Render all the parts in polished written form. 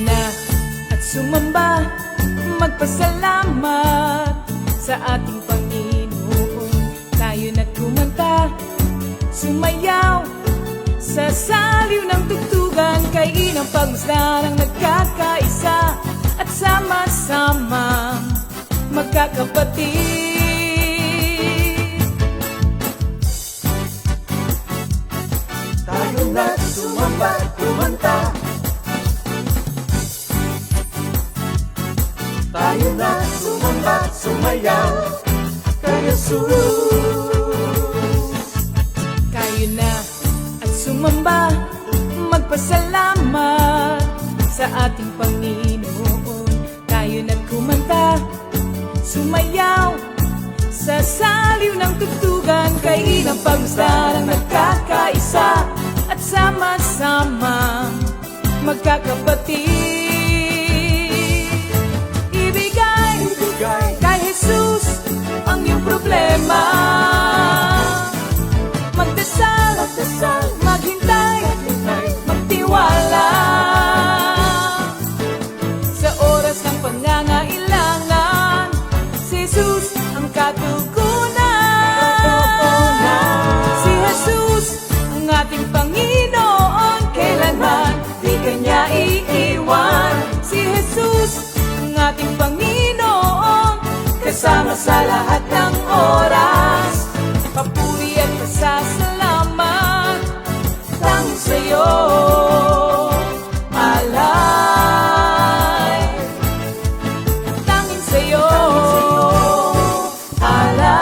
na at sumamba, magpasalamat sa ating Panginoon. Tayo na't kumanta, sumayaw sa saliw ng tugtugan, kay inang pagmasdan ang nagkakaisa at sama-sama magkakapatid. Tayo na't sumamba, kumanta. Tayo na't sumamba, sumayaw kay Jesus. Tayo na at sumamba, magpasalamat sa ating Panginoon. Tayo na't kumanta, sumayaw sa saliw ng tugtugan, kay inang pagmasdan ang nagkakaisa at sama-sama magkakapatid. Ibigay kay Jesus ang iyong problema. Magdasal, maghintay, magtiwala sa oras ng pangangailangan. Si Jesus ang katugunan. Si Jesus ang ating Panginoon, kailanman di Kanya iiwan. Si Jesus ang ating Panginoon, kasama sa lahat ng oras. Papuri at pasasalamat tanging sa'yo, alay. Tanging sa'yo, alay.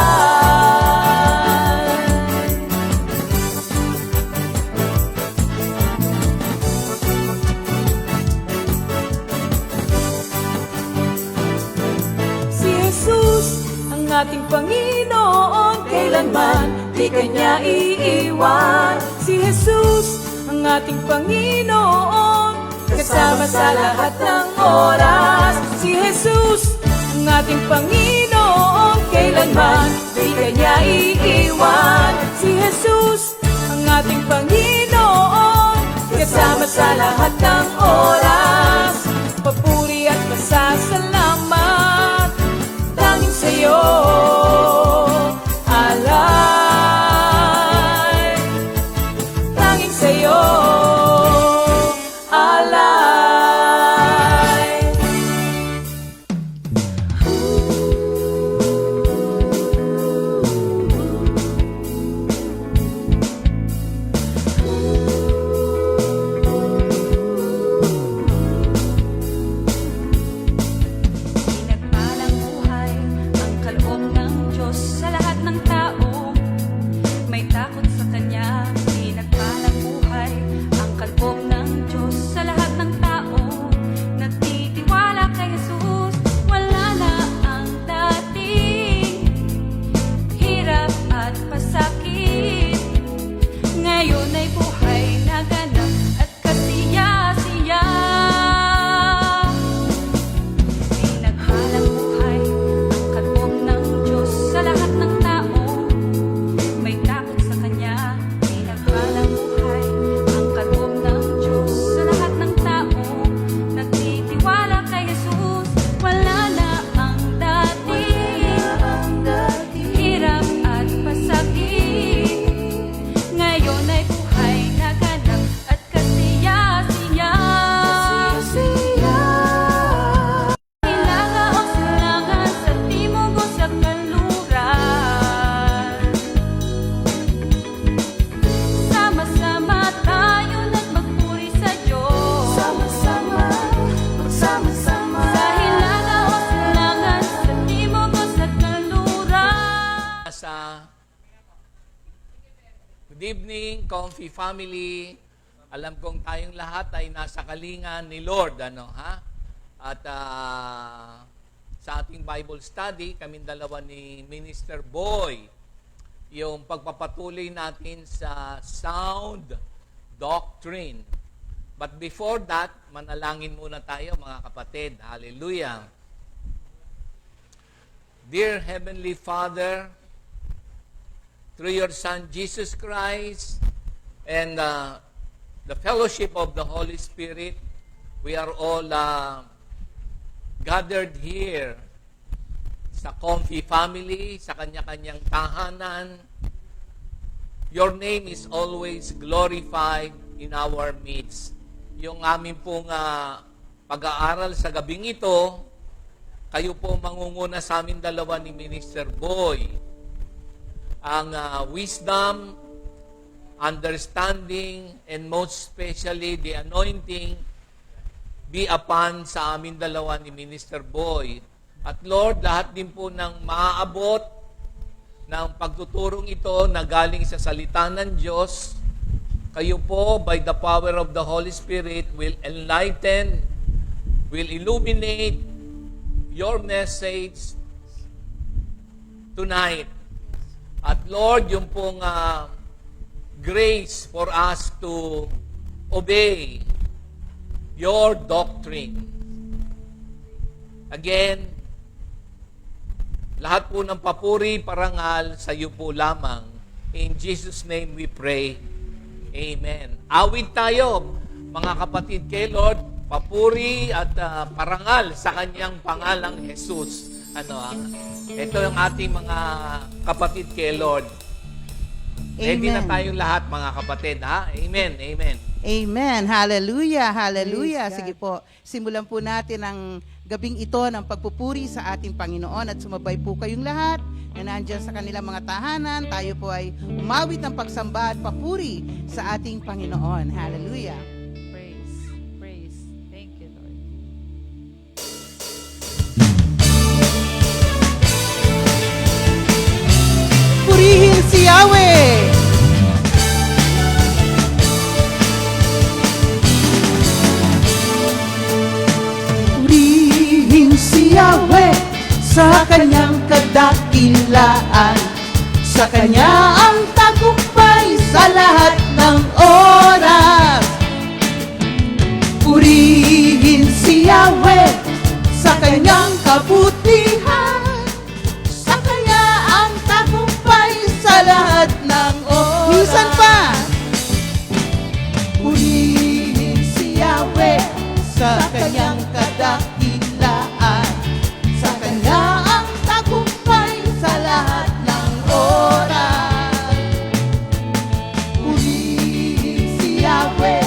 Si Jesus ang ating Panginoon, kailanman di Kanya iiwan. Si Jesus ang ating Panginoon, kasama sa lahat ng oras. Si Jesus ang ating Panginoon, kailanman di Kanya iiwan. Si Jesus ang ating Panginoon, kasama sa lahat ng oras. Papuri at pasasalamat tanging sa'yo, alay. Tanging sa'yo, alay. Pinagpalang buhay ang kaloob ng Diyos sa lahat ng tao. May takot sa Kanya. Pinagpalang buhay ang kaloob ng Diyos sa lahat ng tao. Nagtitiwala kay Jesus, wala na ang dating hirap at pasakit. Ngayon ay buhay na ganap at kasiya-siya. Pinagpalang buhay ang kaloob ng Diyos sa lahat ng tao. May takot sa Kanya. Pinagpalang buhay ang kaloob ng Diyos sa lahat ng tao. Nagtitiwala kay Jesus, wala na ang dating hirap at pasakit. Ngayon ay buhay na ganap at kasiya-siya. Hilaga o silangan sa timog o sa kanluran, sama-sama tayo nagpagpuri sa Diyos. Sama-sama, magsama-sama. Sa hilaga o silangan sa timog o sa kanluran. Good evening, Comfy family. Alam kong tayong lahat ay nasa kalingan ni Lord, At sa ating Bible study, kaming dalawa ni Minister Boy, yung pagpapatuloy natin sa sound doctrine. But before that, manalangin muna tayo mga kapatid. Hallelujah. Dear Heavenly Father, through your Son, Jesus Christ, and the fellowship of the Holy Spirit, we are all gathered here sa Comfy family, sa kanya-kanyang tahanan. Your name is always glorified in our midst. Yung amin pong pag-aaral sa gabing ito, kayo po mangunguna sa amin dalawa ni Minister Boy. Ang wisdom, understanding, and most especially the anointing be upon sa amin dalawa ni Minister Boy. At Lord, lahat din po ng maaabot ng pagtuturong ito na galing sa salita ng Diyos, kayo po, by the power of the Holy Spirit, will enlighten, will illuminate your message tonight. At Lord, yung pong grace for us to obey your doctrine. Again, lahat po ng papuri, parangal sa iyo po lamang. In Jesus' name we pray. Amen. Awit tayo, mga kapatid, kay Lord, papuri at parangal sa kanyang pangalang Jesus. Ito yung ating mga kapatid kay Lord. Ready na tayong lahat, mga kapatid, ha? Amen, amen. Amen. Hallelujah, hallelujah. Praise God. Sige po, simulan po natin ang gabing ito ng pagpupuri sa ating Panginoon at sumabay po kayong lahat na nandyan sa kanilang mga tahanan. Tayo po ay umawit ng pagsamba at papuri sa ating Panginoon. Hallelujah. Praise, praise. Thank you, Lord. Purihin si Yahweh! Purihin si Yahweh sa kanyang kadakilaan, sa kanya ang tagumpay sa lahat ng oras. Purihin si Yahweh sa kanyang kabutihan, sa kanya ang tagumpay sa lahat ng oras. Minsan pa! Purihin si Yahweh sa kanyang kadakilaan, sa kanya ang tagumpay sa lahat ng oras. Purihin si Yahweh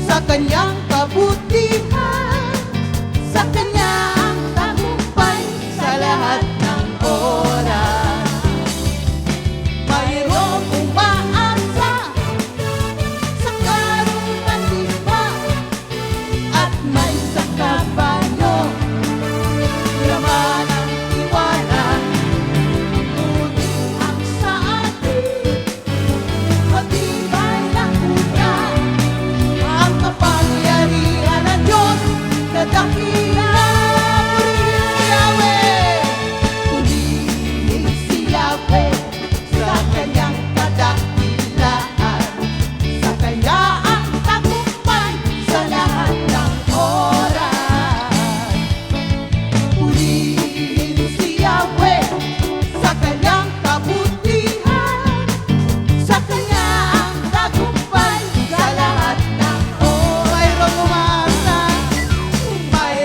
sa kanyang kabutihan, sa kanya ang tagumpay sa lahat ng oras. Mayroong umaasa sa karunungan lima at may sakabanyo, laman ang tiwala, ngunit ang sa atin matibay na una, ang kapangyarihan ng Diyos na dakila. Purihin si Yahweh sa kanyang kadakilaan, sa kanya ang tagumpay sa lahat ng oras. Purihin si Yahweh sa kanyang kabutihan, sa kanya ang tagumpay sa lahat ng oras. Mayroong umaasa. Mayroong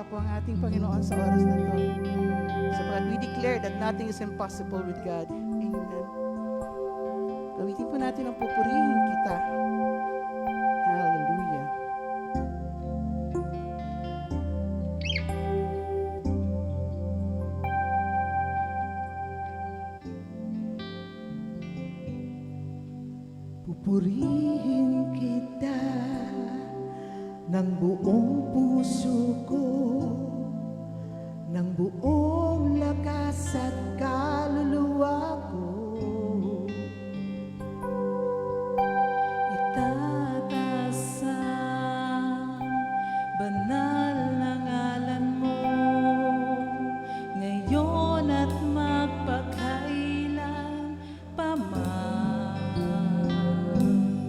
po ang ating Panginoon sa oras na ito. Sapagkat we declare that nothing is impossible with God. Amen. Gamitin po natin ang pupurihin kita. Hallelujah. Pupurihin kita ng buong puso ko, ng buong lakas at kaluluwa ko. Itataas ang banal na ngalan mo ngayon at magpakailan pa man.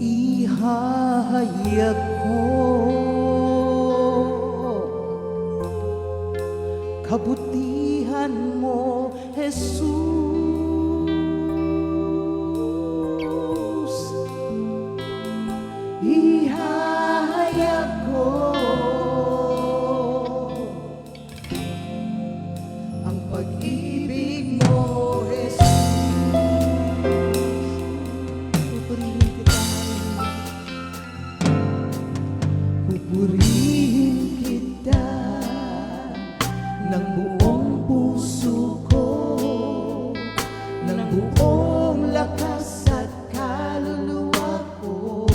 Ihahayag ko kabutihan mo, Jesus. Ihahayag ko ang pag-ibig mo, Jesus. Pupurihin kita. Pupurihin kita ng buong puso ko, ng buong lakas at kaluluwa ko.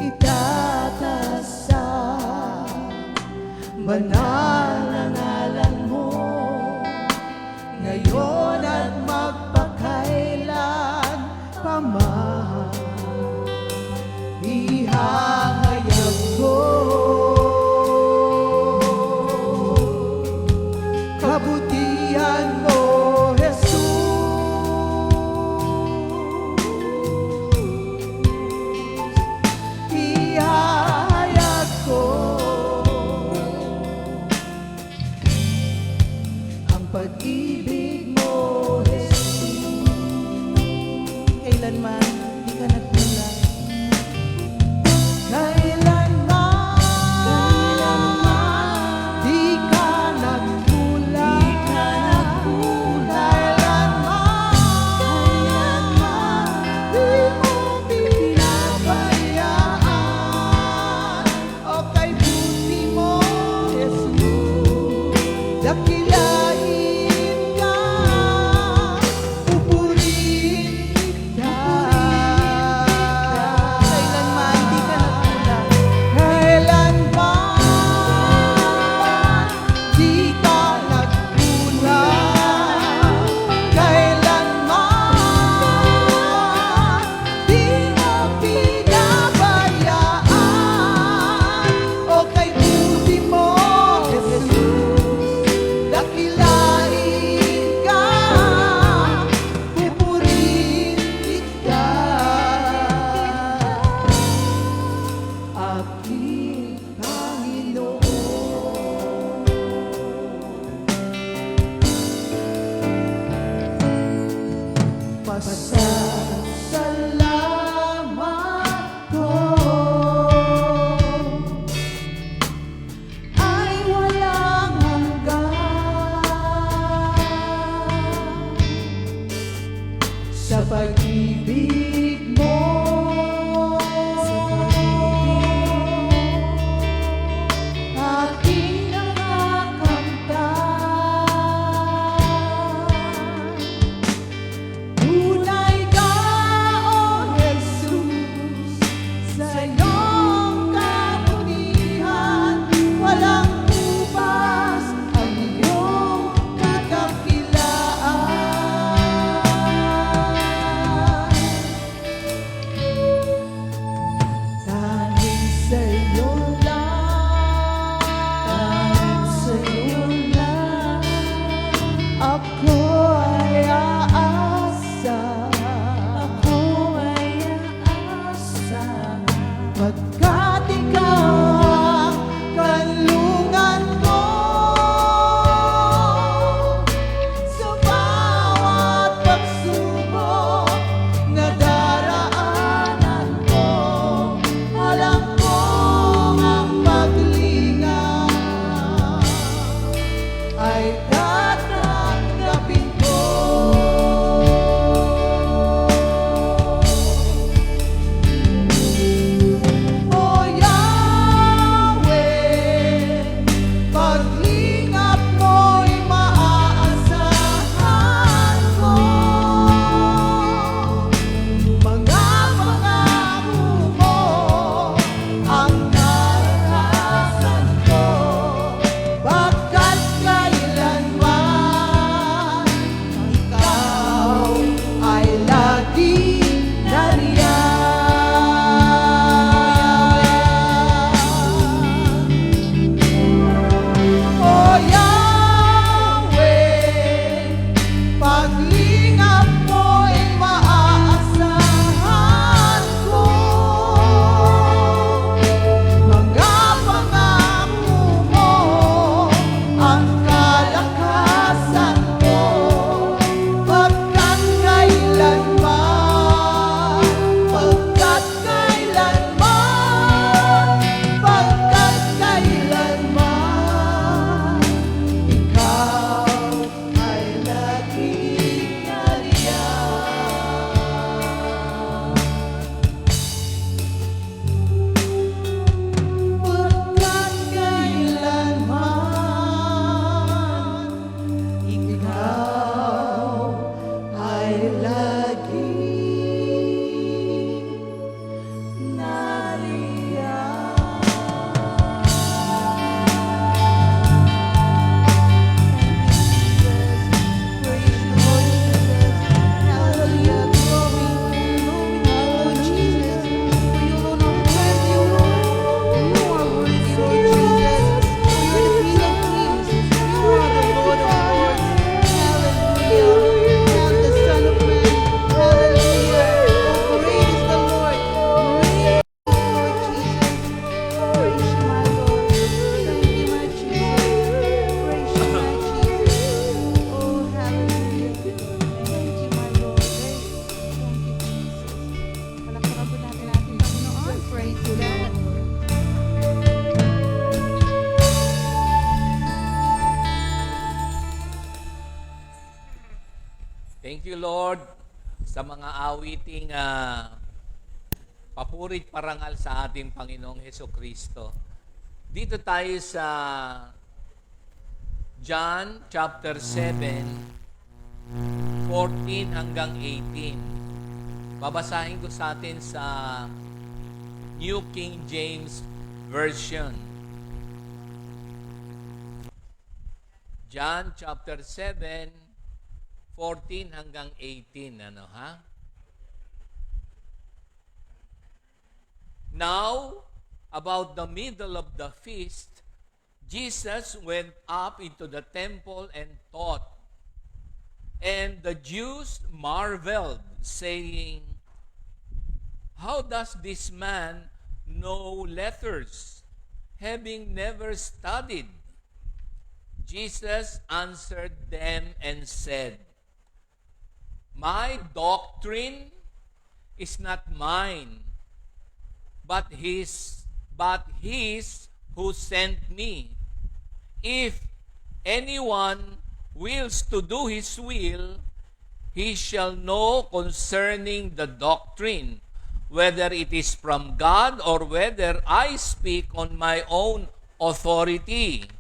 Itataas ang banal na ngalan mo ngayon at magpakailan pa man. Ihahayag ko kabutihan mo, Jesus. Ihahayag ko ang pag-ibig mo, Thank you, Lord, sa mga awiting papurit parangal sa ating Panginoong Hesukristo. Dito tayo sa John chapter 7, 14 hanggang 18. Babasahin ko sa atin sa New King James Version. John chapter 7, 14 hanggang 18. Now, about the middle of the feast, Jesus went up into the temple and taught. And the Jews marveled, saying, "How does this man know letters, having never studied?" Jesus answered them and said, "My doctrine is not mine, but his who sent me. If anyone wills to do his will, he shall know concerning the doctrine, whether it is from God or whether I speak on my own authority.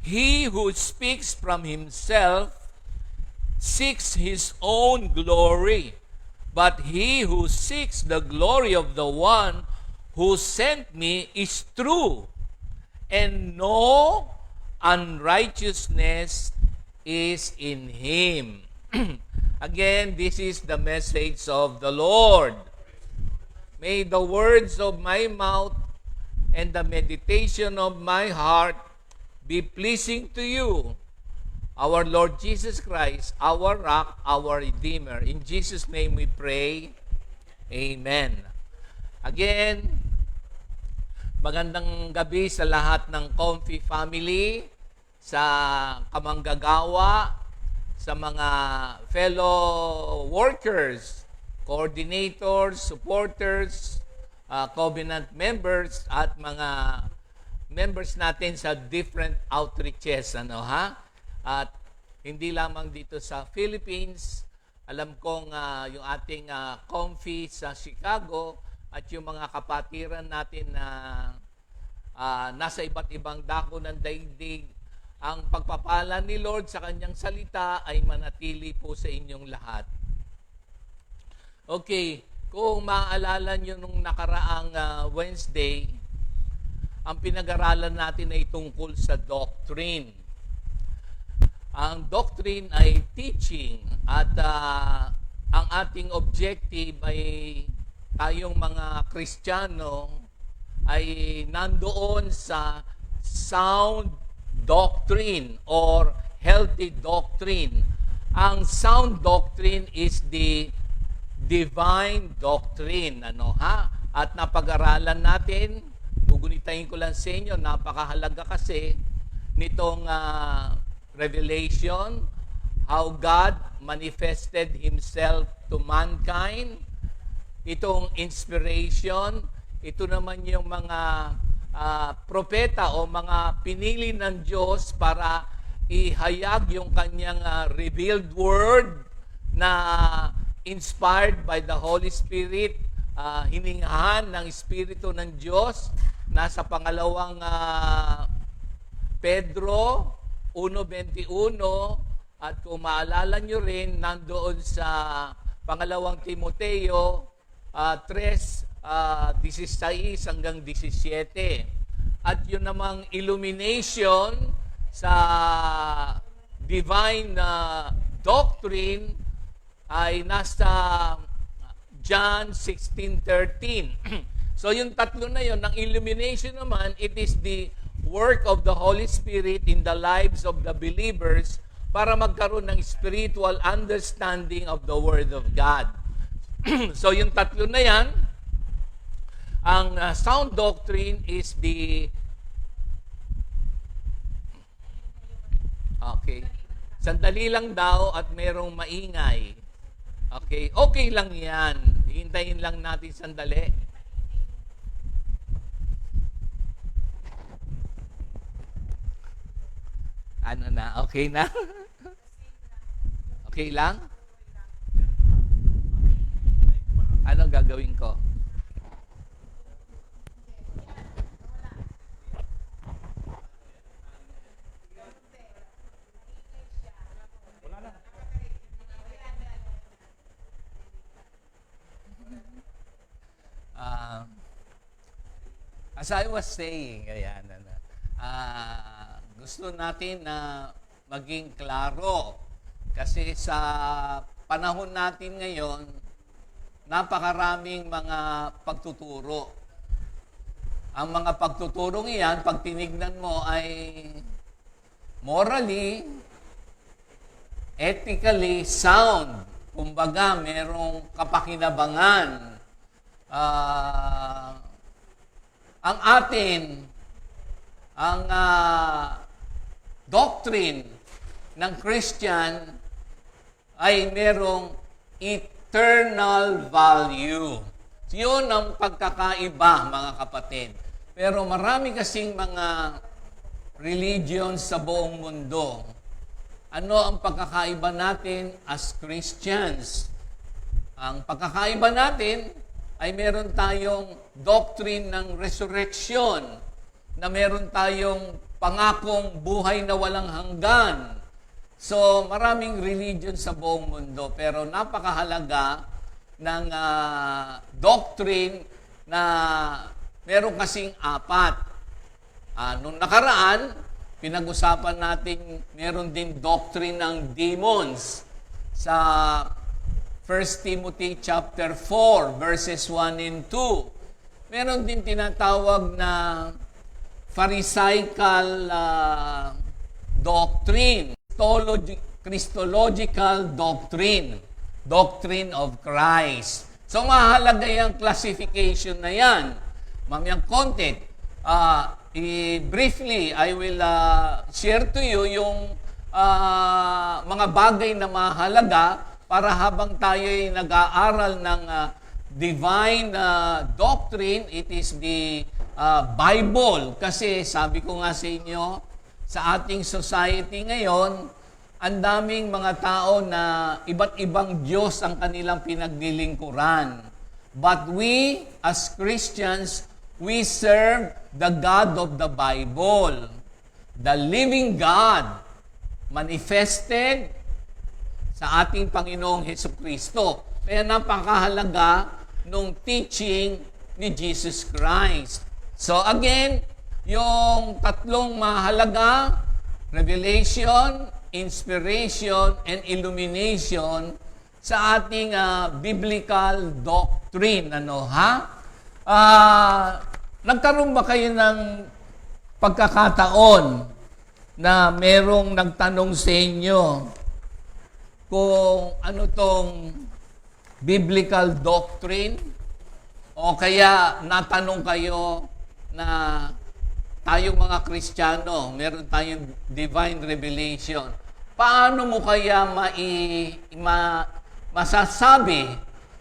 He who speaks from himself seeks his own glory, but he who seeks the glory of the one who sent me is true, and no unrighteousness is in him." Again, this is the message of the Lord. May the words of my mouth and the meditation of my heart be pleasing to you, our Lord Jesus Christ, our rock, our Redeemer. In Jesus' name we pray. Amen. Again, magandang gabi sa lahat ng Comfy family, sa kamanggagawa, sa mga fellow workers, coordinators, supporters, covenant members, at mga members natin sa different outreaches. At hindi lamang dito sa Philippines, alam kong yung ating Comfy sa Chicago at yung mga kapatiran natin na nasa iba't ibang dako ng daigdig, ang pagpapala ni Lord sa kanyang salita ay manatili po sa inyong lahat. Okay, kung maaalala nyo nung nakaraang Wednesday, ang pinag-aralan natin ay tungkol sa doctrine. Ang doctrine ay teaching at ang ating objective ay tayong mga Kristiyano ay nandoon sa sound doctrine or healthy doctrine. Ang sound doctrine is the divine doctrine. At napag-aralan natin, gugunitain ko lang sa inyo, napakahalaga kasi nitong revelation, how God manifested Himself to mankind. Itong inspiration, ito naman yung mga propeta o mga pinili ng Diyos para ihayag yung kanyang revealed word na inspired by the Holy Spirit, hiningahan ng Espiritu ng Diyos. Nasa pangalawang Pedro 1:21, at kung maalala nyo rin, nandoon sa pangalawang Timoteo 3:16 hanggang 17. At yun namang illumination sa divine doctrine ay nasa John 16:13. So yung tatlo na yun, ng illumination naman, it is the work of the Holy Spirit in the lives of the believers para magkaroon ng spiritual understanding of the Word of God. So yung tatlo na yan, ang sound doctrine is the... Okay. Sandali lang daw at merong maingay. Okay. Okay lang yan. Hintayin lang natin sandali. Ano na? Okay na? Okay lang? Ano gagawin ko? Ah, as I was saying, ayan, gusto natin na maging klaro kasi sa panahon natin ngayon, napakaraming mga pagtuturo. Ang mga pagtuturong iyan, pag tinignan mo ay morally, ethically sound. Kumbaga, merong kapakinabangan. Ang atin, ang doctrine ng Christian ay merong eternal value. Yun ang pagkakaiba, mga kapatid. Pero marami kasing mga religions sa buong mundo. Ano ang pagkakaiba natin as Christians? Ang pagkakaiba natin ay meron tayong doctrine ng resurrection, na meron tayong pangakong buhay na walang hanggan. So, maraming religion sa buong mundo, pero napakahalaga ng doctrine na meron kasing apat. Nung nakaraan, pinag-usapan natin meron din doctrine ng demons sa 1 Timothy chapter 4 verses 1 and 2. Meron din tinatawag na Pharisaical doctrine, Christological doctrine, doctrine of Christ. So mahalaga yung classification na yan. Mamayang content, briefly, I will share to you yung mga bagay na mahalaga para habang tayo ay nag-aaral ng divine doctrine, it is the Bible. Kasi sabi ko nga sa inyo, sa ating society ngayon, ang daming mga tao na iba't ibang Diyos ang kanilang pinaglilingkuran. But we, as Christians, we serve the God of the Bible, the living God, manifested sa ating Panginoong Hesukristo. Kaya napakahalaga nung teaching ni Jesus Christ. So again, yung tatlong mahalaga, revelation, inspiration, and illumination sa ating biblical doctrine. Nagkaroon ba kayo ng pagkakataon na merong nagtanong sa inyo kung ano tong biblical doctrine? O kaya natanong kayo na tayong mga Kristiyano, meron tayong divine revelation. Paano mo kaya masasabi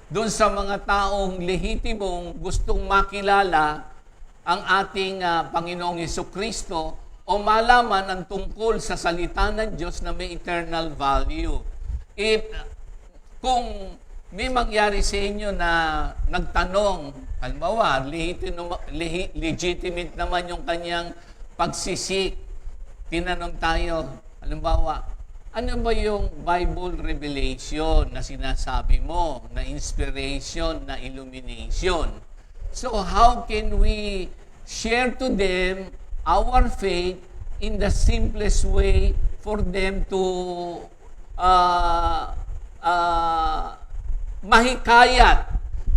doon sa mga taong lehitimong gustong makilala ang ating Panginoong Hesukristo o malaman ang tungkol sa salita ng Diyos na may eternal value? Kung may mangyari sa inyo na nagtanong, halimbawa, legitimate naman yung kanyang pagsisik, tinanong tayo, halimbawa, ano ba yung Bible revelation na sinasabi mo, na inspiration, na illumination? So how can we share to them our faith in the simplest way for them to mahikayat?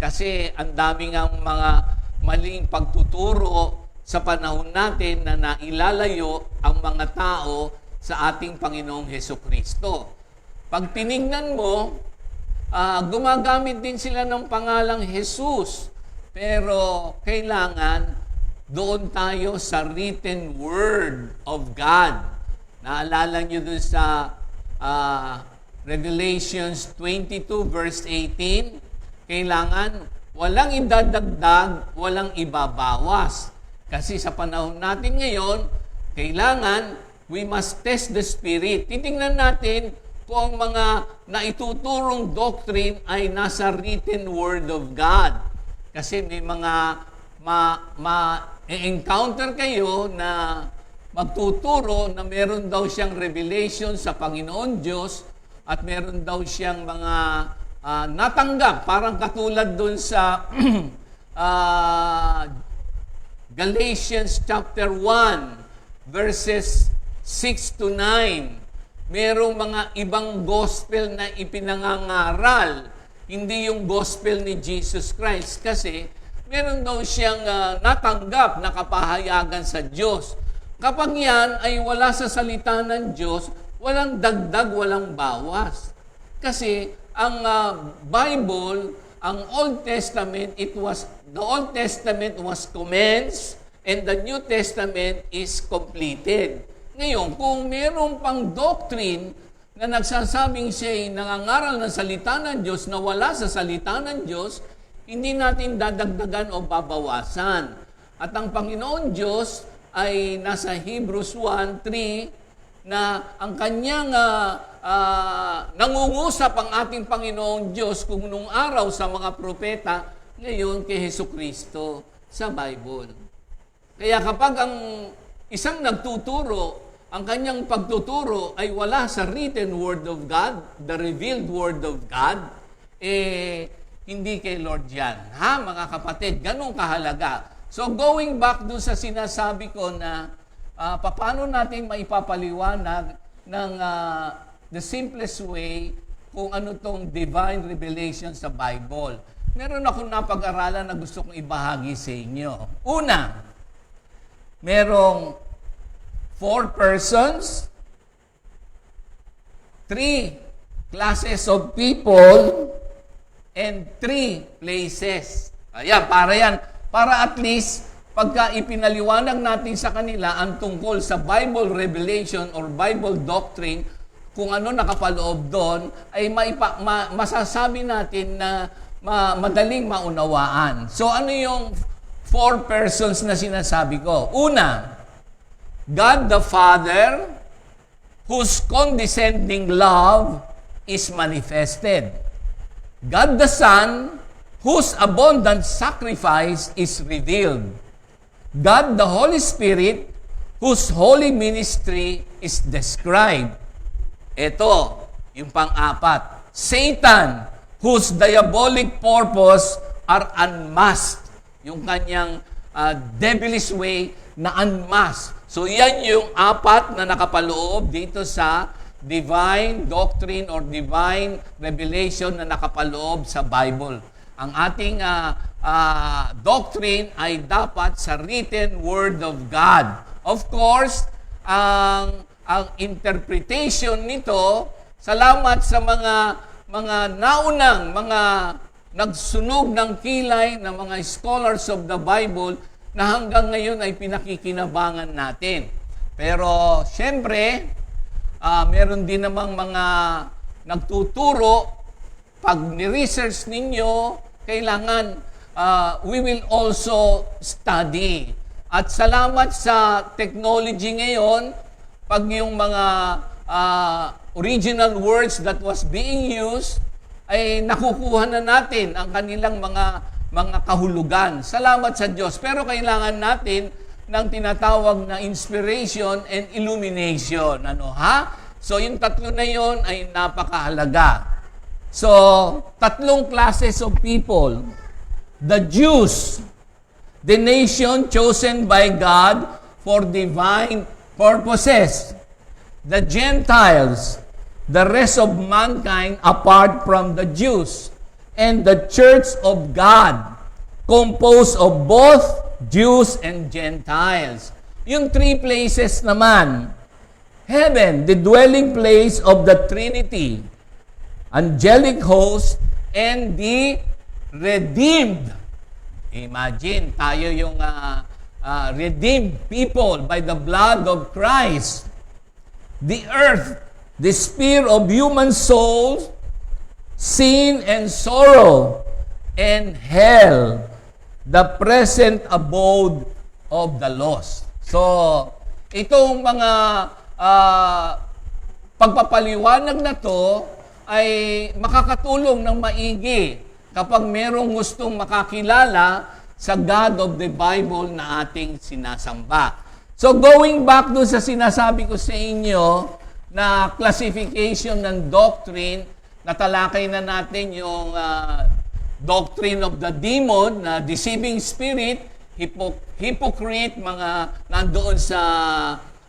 Kasi ang daming ang mga maling pagtuturo sa panahon natin na nailalayo ang mga tao sa ating Panginoong Hesukristo. Pag tinignan mo, gumagamit din sila ng pangalang Jesus. Pero kailangan doon tayo sa written word of God. Naalala nyo doon sa Revelations 22 verse 18, kailangan walang idadagdag, walang ibabawas. Kasi sa panahon natin ngayon, kailangan we must test the Spirit. Titingnan natin kung ang mga naituturong doctrine ay nasa written word of God. Kasi may mga ma-encounter kayo na magtuturo na meron daw siyang revelation sa Panginoon Diyos at meron daw siyang mga natanggap. Parang katulad dun sa Galatians chapter 1 verses 6 to 9. Merong mga ibang gospel na ipinangangaral, hindi yung gospel ni Jesus Christ kasi meron daw siyang natanggap na kapahayagan sa Diyos. Kapag yan ay wala sa salita ng Diyos, walang dagdag, walang bawas. Kasi ang Bible, ang Old Testament, the Old Testament was commenced and the New Testament is completed. Ngayon, kung mayroong pang doctrine na nagsasabing siya'y nangangaral ng salita ng Diyos na wala sa salita ng Diyos, hindi natin dadagdagan o babawasan. At ang Panginoon Diyos ay nasa Hebrews 1:3 na ang kanyang nangungusap ang ating Panginoong Diyos kung nung araw sa mga propeta, ngayon kay Hesukristo sa Bible. Kaya kapag ang isang nagtuturo, ang kanyang pagtuturo ay wala sa written word of God, the revealed word of God, hindi kay Lord yan. Ha, mga kapatid, ganun kahalaga. So going back doon sa sinasabi ko na paano natin maipapaliwanag ng the simplest way kung ano tong divine revelation sa Bible. Meron akong napag-aralan na gusto kong ibahagi sa inyo. Una, merong 4 persons, 3 classes of people, and 3 places. Ayan, para at least, pagka ipinaliwanag natin sa kanila ang tungkol sa Bible revelation or Bible doctrine, kung ano nakapaloob doon, ay masasabi natin na madaling maunawaan. So ano yung 4 persons na sinasabi ko? Una, God the Father, whose condescending love is manifested. God the Son, whose abundant sacrifice is revealed. God the Holy Spirit, whose holy ministry is described. Ito, yung pang-apat. Satan, whose diabolic purpose are unmasked. Yung kanyang devilish way na unmasked. So yan yung 4 na nakapaloob dito sa divine doctrine or divine revelation na nakapaloob sa Bible. Ang ating doctrine ay dapat sa written word of God. Of course, ang interpretation nito, salamat sa mga naunang, mga nagsunog ng kilay ng mga scholars of the Bible na hanggang ngayon ay pinakikinabangan natin. Pero, syempre, meron din namang mga nagtuturo. Pag ni-research ninyo, kailangan we will also study. At salamat sa technology ngayon, pag yung mga original words that was being used, ay nakukuha na natin ang kanilang mga kahulugan. Salamat sa Diyos. Pero kailangan natin ng tinatawag na inspiration and illumination. Ano, ha? So, yung 3 na yon ay napakahalaga. So, 3 classes of people. The Jews, the nation chosen by God for divine purposes. The Gentiles, the rest of mankind apart from the Jews. And the church of God, composed of both Jews and Gentiles. Yung 3 places naman. Heaven, the dwelling place of the Trinity, angelic host, and the redeemed. Imagine, tayo yung redeemed people by the blood of Christ. The earth, the sphere of human souls, sin and sorrow, and hell, the present abode of the lost. So, itong mga pagpapaliwanag na to ay makakatulong ng maigi kapag merong gustong makakilala sa God of the Bible na ating sinasamba. So going back doon sa sinasabi ko sa inyo na classification ng doctrine, natalakay na natin yung doctrine of the demon, na deceiving spirit, hypocrite, mga nandoon sa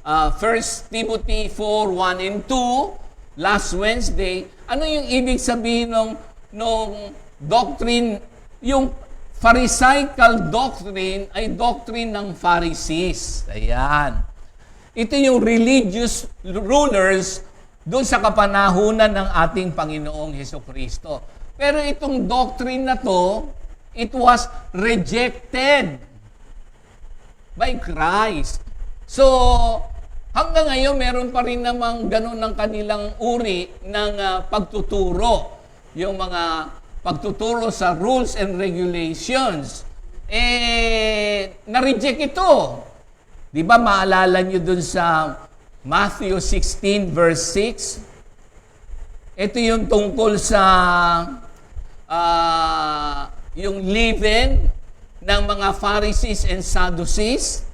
1 Timothy 4:1 and 2, last Wednesday. Ano yung ibig sabihin nung doctrine? Yung Pharisaical doctrine ay doctrine ng Pharisees. Ayan. Ito yung religious rulers doon sa kapanahunan ng ating Panginoong Hesukristo. Pero itong doctrine na to, it was rejected by Christ. So, hanggang ngayon, meron pa rin namang ganun ng kanilang uri ng pagtuturo. Yung mga pagtuturo sa rules and regulations. Na-reject ito. Di ba maalala nyo dun sa Matthew 16 verse 6? Ito yung tungkol sa yung leaven ng mga Pharisees and Sadducees.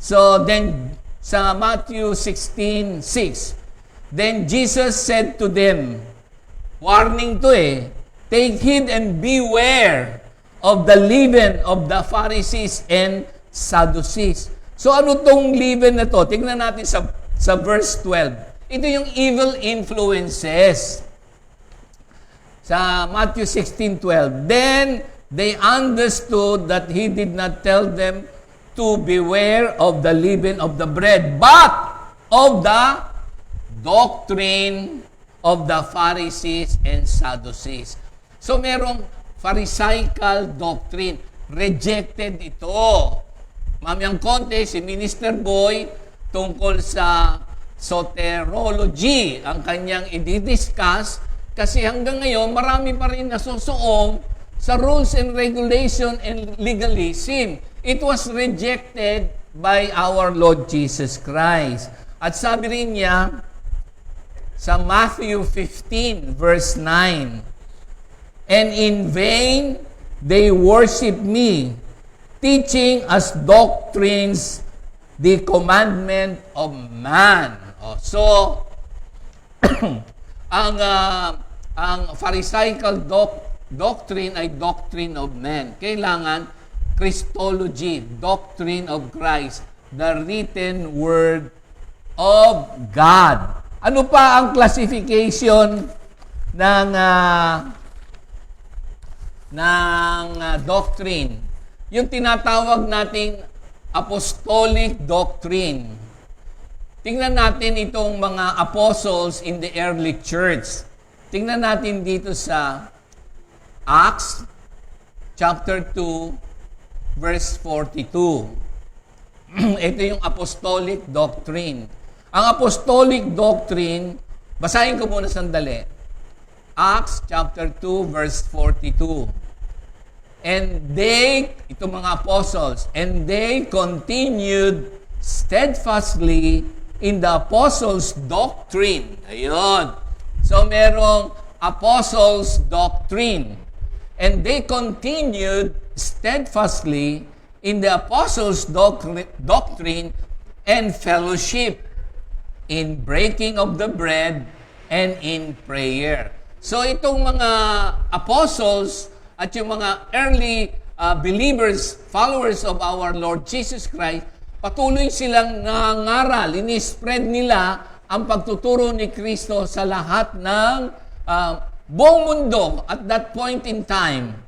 So then, sa Matthew 16:6, then Jesus said to them, warning to take heed and beware of the leaven of the Pharisees and Sadducees. So ano tong leaven na to? Tingnan natin sa verse 12. Ito yung evil influences. Sa Matthew 16:12, then they understood that he did not tell them to beware of the leaven of the bread, but of the doctrine of the Pharisees and Sadducees. So merong Pharisaical doctrine. Rejected ito. Mamayang konti, si Minister Boy, tungkol sa soterology, ang kanyang i-discuss, kasi hanggang ngayon, marami pa rin nasusuong sa rules and regulation and legalism. It was rejected by our Lord Jesus Christ. At sabi rin niya sa Matthew 15 verse 9, and in vain they worship me, teaching as doctrines the commandment of man. So, ang Pharisaical doctrine ay doctrine of man. Kailangan Christology, doctrine of Christ, the written word of God. Ano pa ang classification ng doctrine? Yung tinatawag nating apostolic doctrine. Tingnan natin itong mga apostles in the early church. Tingnan natin dito sa Acts chapter 2 verse 42. Ito yung apostolic doctrine. Ang apostolic doctrine, basahin ko muna sandali. Acts chapter 2 verse 42. And they, itong mga apostles, and they continued steadfastly in the apostles' doctrine. Ayun. So merong apostles' doctrine. And they continued steadfastly in the apostles' doctrine and fellowship, in breaking of the bread, and in prayer. So itong mga apostles at yung mga early believers, followers of our Lord Jesus Christ, patuloy silang nangaral, ini-spread nila ang pagtuturo ni Kristo sa lahat ng buong mundo at that point in time.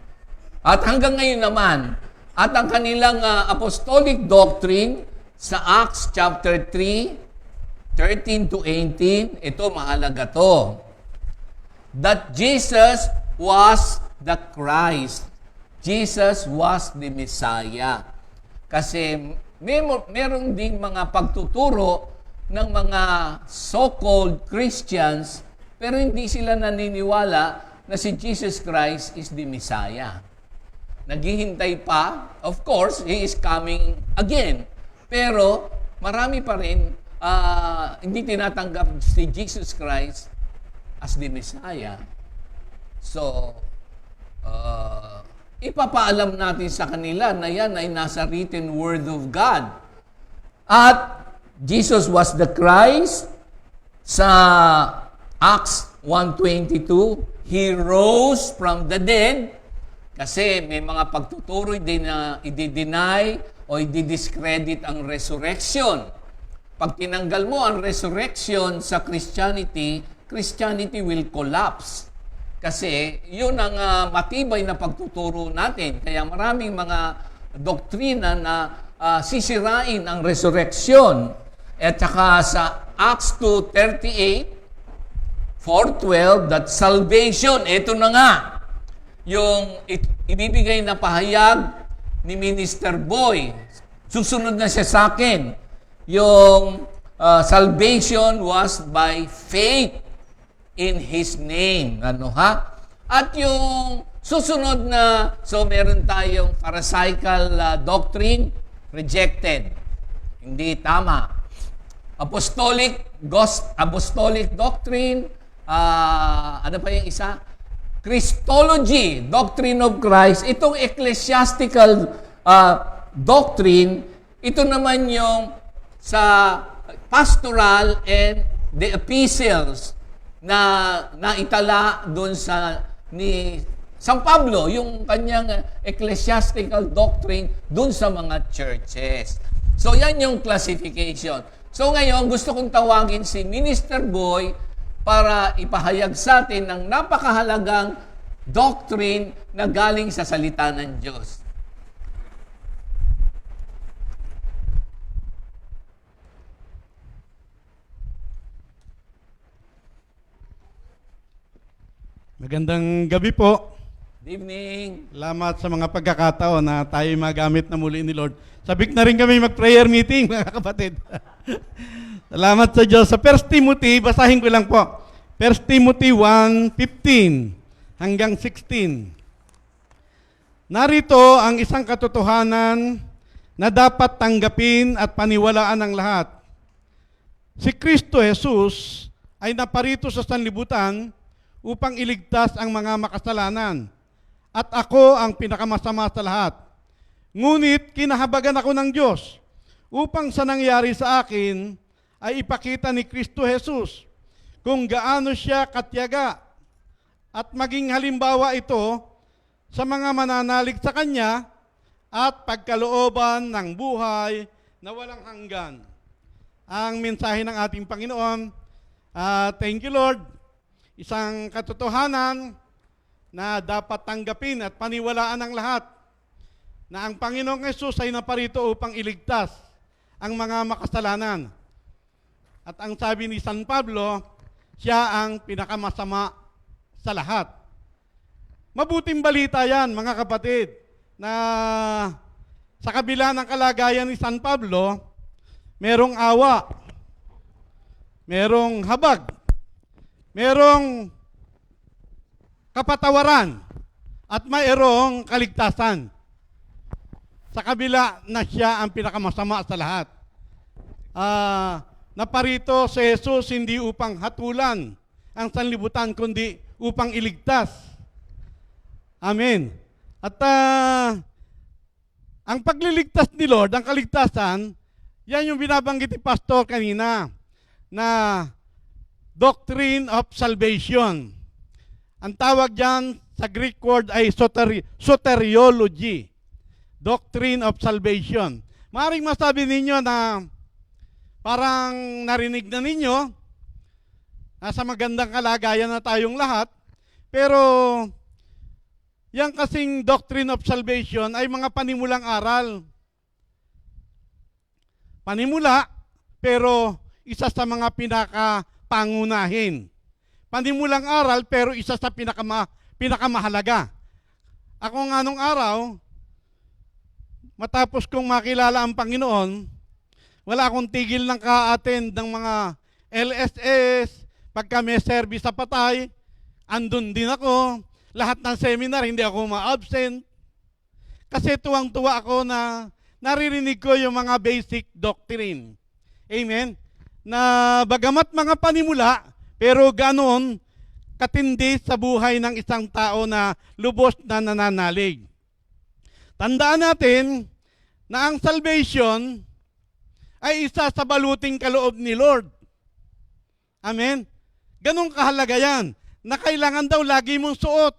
At hanggang ngayon naman, at ang kanilang apostolic doctrine sa Acts chapter 3, 13 to 18, ito mahalaga to. That Jesus was the Christ. Jesus was the Messiah. Kasi meron ding mga pagtuturo ng mga so-called Christians, pero hindi sila naniniwala na si Jesus Christ is the Messiah. Naghihintay pa, of course, He is coming again. Pero marami pa rin hindi tinatanggap si Jesus Christ as the Messiah. So, ipapaalam natin sa kanila na yan ay nasa written word of God. At Jesus was the Christ. Sa Acts 1:22, He rose from the dead. Kasi may mga pagtuturo din na i-deny o i-discredit ang resurrection. Pag tinanggal mo ang resurrection sa Christianity, Christianity will collapse. Kasi yun ang matibay na pagtuturo natin. Kaya maraming mga doktrina na sisirain ang resurrection. At saka sa Acts 2:38, 4:12, that salvation, ito na nga, yung ibibigay na pahayag ni Minister Boy. Susunod na siya sa akin. Yung salvation was by faith in His name. At yung susunod na, so meron tayong Pharisaical doctrine, rejected. Hindi tama. Apostolic doctrine, ano pa yung isa? Christology, doctrine of Christ. Itong ecclesiastical doctrine, ito naman yung sa pastoral and the epistles na naitala doon sa ni San Pablo, yung kanyang ecclesiastical doctrine doon sa mga churches. So yan yung classification. So ngayon, gusto kong tawagin si Minister Boy para ipahayag sa atin ng napakahalagang doctrine na galing sa salita ng Diyos. Magandang gabi po. Good evening. Salamat sa mga pagkakataon na tayo magamit na muli ni Lord. Sabik na rin kami mag-prayer meeting, mga kapatid. Salamat sa Diyos. Sa 1 Timothy, basahin ko lang po. 1 Timothy 1:15 hanggang 16. Narito ang isang katotohanan na dapat tanggapin at paniwalaan ng lahat. Si Kristo Jesus ay naparito sa sanlibutan upang iligtas ang mga makasalanan. At ako ang pinakamasama sa lahat. Ngunit kinahabagan ako ng Diyos upang sa nangyari sa akin ay ipakita ni Kristo Jesus kung gaano siya katyaga at maging halimbawa ito sa mga mananalig sa Kanya at pagkalooban ng buhay na walang hanggan. Ang mensahe ng ating Panginoon, thank you Lord, isang katotohanan na dapat tanggapin at paniwalaan ng lahat na ang Panginoong Hesus ay naparito upang iligtas ang mga makasalanan. At ang sabi ni San Pablo, siya ang pinakamasama sa lahat. Mabuting balita yan, mga kapatid, na sa kabila ng kalagayan ni San Pablo, merong awa, merong habag, merong kapatawaran, at mayroong kaligtasan. Sa kabila na siya ang pinakamasama sa lahat. Naparito si Jesus hindi upang hatulan ang sanlibutan, kundi upang iligtas. Amen. At ang pagliligtas ni Lord, ang kaligtasan, yan yung binabanggit ni Pastor kanina, na doctrine of salvation. Ang tawag dyan sa Greek word ay soteriology. Doctrine of salvation. Maaaring masabi ninyo na parang narinig na ninyo, nasa magandang kalagayan na tayong lahat, pero yan kasing doctrine of salvation ay mga panimulang aral. Panimula, pero isa sa mga pinakapangunahin. Panimulang aral, pero isa sa pinakamahalaga. Ako nga nung araw, matapos kong makilala ang Panginoon, wala akong tigil ng ka-attend ng mga LSS, pagka may service sa patay, andun din ako. Lahat ng seminar, hindi ako ma-absent. Kasi tuwang-tuwa ako na naririnig ko yung mga basic doctrine. Amen? na bagamat mga panimula, pero ganoon katindi sa buhay ng isang tao na lubos na nananalig. Tandaan natin na ang salvation ay isa sa baluting kaloob ni Lord. Amen? Ganong kahalaga yan, na kailangan daw lagi mong suot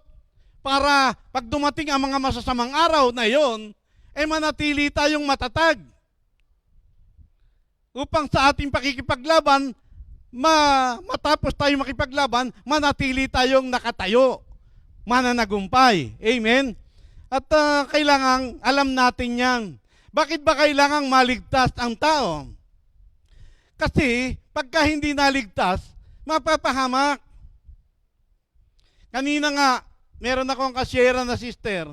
para pag dumating ang mga masasamang araw na yon, manatili tayong matatag. Upang sa ating pakikipaglaban, matapos tayo makipaglaban, manatili tayong nakatayo, mananagumpay. Amen? At kailangang alam natin yan. Bakit ba kailangang maligtas ang tao? Kasi pagka hindi naligtas, mapapahamak. Kanina nga, meron akong kasyera na sister.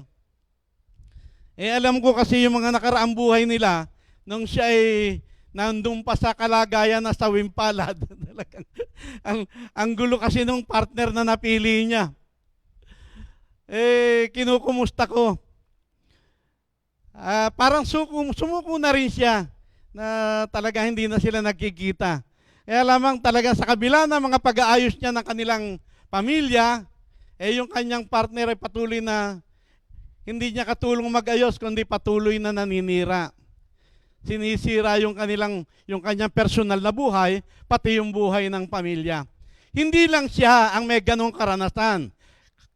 Alam ko kasi yung mga nakaraang buhay nila, nung siya ay nandun pa sa kalagayan na sa wimpalad. ang gulo kasi nung partner na napili niya. Kinukumusta ko. Parang sumuko na rin siya na talaga hindi na sila nagkikita. Kaya lamang talaga sa kabila ng mga pag-aayos niya ng kanilang pamilya, yung kanyang partner ay patuloy na hindi niya katulong mag-ayos, kundi patuloy na naninira. Sinisira yung kanyang personal na buhay, pati yung buhay ng pamilya. Hindi lang siya ang may ganong karanasan,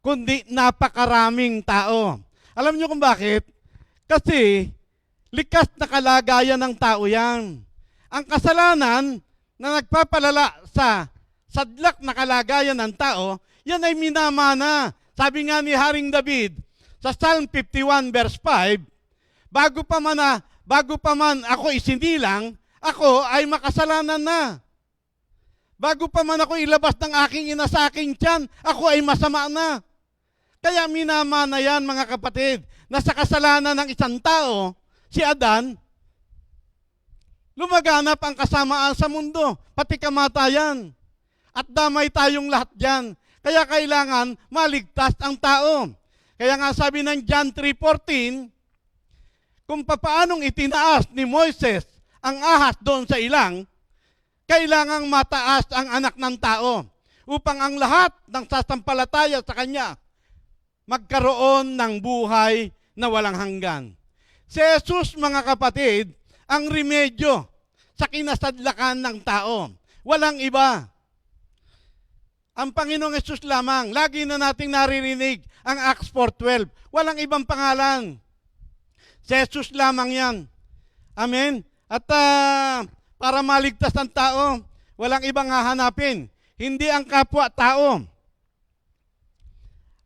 kundi napakaraming tao. Alam niyo kung bakit? Kasi likas na kalagayan ng tao yan. Ang kasalanan na nagpapalala sa sadlak na kalagayan ng tao, yan ay minamana. Sabi nga ni Haring David sa Psalm 51 verse 5, bago pa man ako isinilang, ako ay makasalanan na. Bago pa man ako ilabas ng aking ina sa aking tiyan, ako ay masama na. Kaya minamana yan, mga kapatid, na sa kasalanan ng isang tao, si Adan, lumaganap ang kasamaan sa mundo, pati kamatayan. At damay tayong lahat dyan. Kaya kailangan maligtas ang tao. Kaya nga sabi ng John 3:14, kung papaanong itinaas ni Moises ang ahas doon sa ilang, kailangang mataas ang anak ng tao upang ang lahat ng sasampalataya sa kanya magkaroon ng buhay na walang hanggan. Si Jesus, mga kapatid, ang remedyo sa kinasadlakan ng tao. Walang iba. Ang Panginoong Hesus lamang. Lagi na nating naririnig ang Acts 4:12. Walang ibang pangalan. Si Jesus lamang yan. Amen? At para maligtas ang tao, walang ibang hahanapin. Hindi ang kapwa-tao.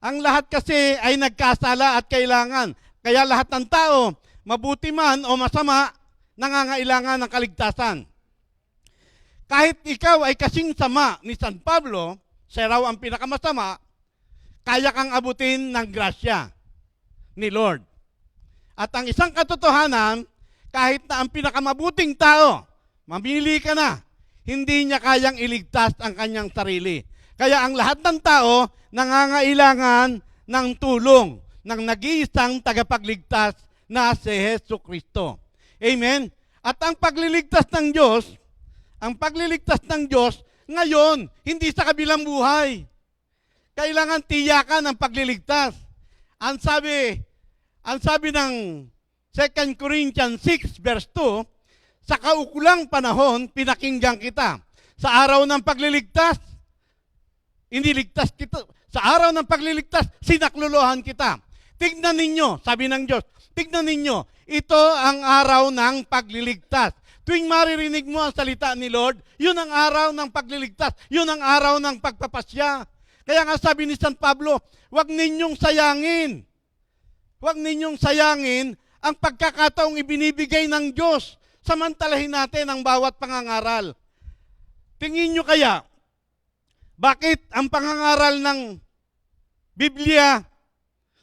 Ang lahat kasi ay nagkasala at kailangan. Kaya lahat ng tao, mabuti man o masama, nangangailangan ng kaligtasan. Kahit ikaw ay kasing sama ni San Pablo, siya raw ang pinakamasama, kaya kang abutin ng grasya ni Lord. At ang isang katotohanan, kahit na ang pinakamabuting tao, mamili ka na, hindi niya kayang iligtas ang kanyang sarili. Kaya ang lahat ng tao, nangangailangan ng tulong ng nag-iisang tagapagligtas na si Jesucristo. Amen? At ang pagliligtas ng Diyos, ngayon, hindi sa kabilang buhay. Kailangan tiyakan ang pagliligtas. Ang sabi ng 2 Corinthians 6 verse 2, sa kaukulang panahon, pinakinggan kita. Sa araw ng pagliligtas, iniligtas kita. Sa araw ng pagliligtas, sinaklolohan kita. Tignan ninyo, sabi ng Diyos, tignan ninyo, ito ang araw ng pagliligtas. Tuwing maririnig mo ang salita ni Lord, yun ang araw ng pagliligtas, yun ang araw ng pagpapasya. Kaya nga sabi ni San Pablo, huwag ninyong sayangin. Huwag ninyong sayangin ang pagkakataong ibinibigay ng Diyos. Samantalahin natin ang bawat pangangaral. Tingin nyo kaya, bakit ang pangangaral ng Biblia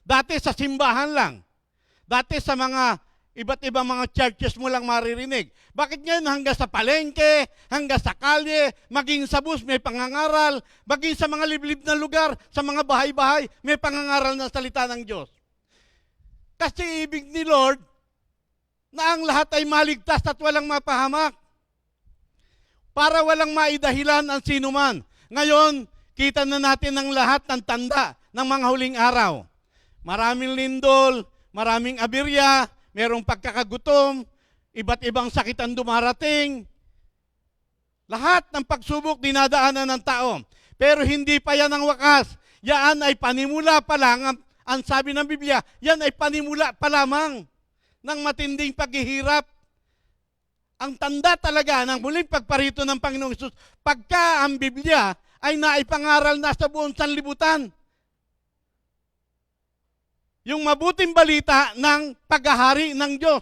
dati sa simbahan lang, dati sa mga iba't ibang mga churches mo lang maririnig? Bakit ngayon hanggang sa palengke, hanggang sa kalye, maging sa bus may pangangaral, maging sa mga liblib na lugar, sa mga bahay-bahay, may pangangaral na salita ng Diyos? Kasi ibig ni Lord na ang lahat ay maligtas at walang mapahamak. para walang maidahilan ang sinuman. Ngayon, kita na natin ang lahat ng tanda ng mga huling araw. Maraming lindol, maraming aberya, merong pagkakagutom, iba't ibang sakit ang dumarating. Lahat ng pagsubok dinadaanan ng tao. Pero hindi pa yan ang wakas. Yan ay panimula pa lang. Ang sabi ng Biblia, yan ay panimula pa lamang ng matinding paghihirap. Ang tanda talaga ng muling pagparito ng Panginoong Hesus, pagka ang Biblia ay naipangaral na sa buong sanlibutan. Yung mabuting balita ng paghahari ng Diyos.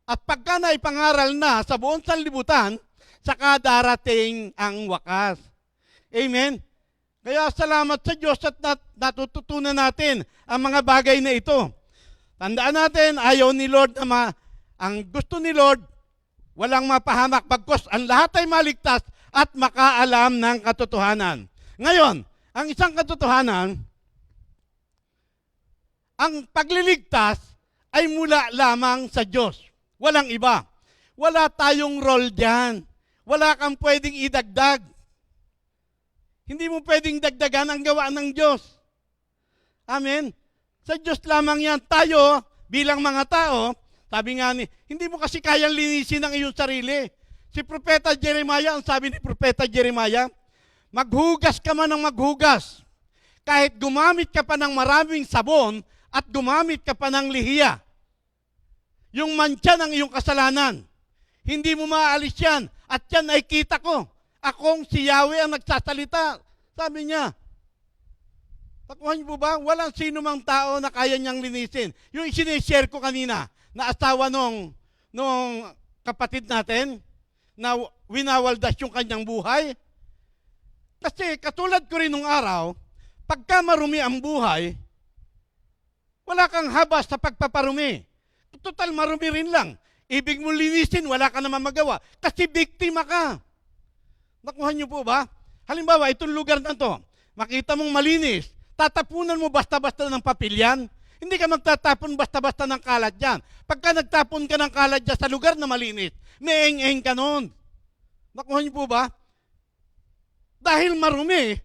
At pagka naipangaral na sa buong sanlibutan, saka darating ang wakas. Amen? Kaya salamat sa Diyos at natututunan natin ang mga bagay na ito. Tandaan natin, ayaw ni Lord na ang gusto ni Lord, walang mapahamak, bagkus ang lahat ay maligtas at makaalam ng katotohanan. Ngayon, ang isang katotohanan, ang pagliligtas ay mula lamang sa Diyos. Walang iba. Wala tayong role dyan. Wala kang pwedeng idagdag. Hindi mo pwedeng dagdagan ang gawa ng Diyos. Amen? Sa Diyos lamang yan. Tayo, bilang mga tao, sabi nga hindi mo kasi kayang linisin ang iyong sarili. Si Propeta Jeremiah, ang sabi ni Propeta Jeremiah, maghugas ka man ng maghugas. Kahit gumamit ka pa ng maraming sabon at gumamit ka pa ng lihiya. Yung mantsa ng iyong kasalanan, hindi mo maaalis yan. At yan ay kita ko. Akong si Yahweh ang nagsasalita. Sabi niya. Takuhan niyo po ba? Walang sino mang tao na kaya niyang linisin. Yung sinishare ko kanina, na asawa nung kapatid natin, na winawaldas yung kanyang buhay. Kasi katulad ko rin nung araw, pagka marumi ang buhay, wala kang habas sa pagpaparumi. Total marumi rin lang. Ibig mo linisin, wala ka naman magawa. Kasi biktima ka. Nakuha niyo po ba? Halimbawa, itong lugar na to, makita mong malinis, tatapunan mo basta-basta ng papel yan. Hindi ka magtatapon basta-basta ng kalat dyan. Pagka nagtapon ka ng kalat dyan sa lugar na malinis, neeng-eng ka noon. Nakuha niyo po ba? Dahil marumi,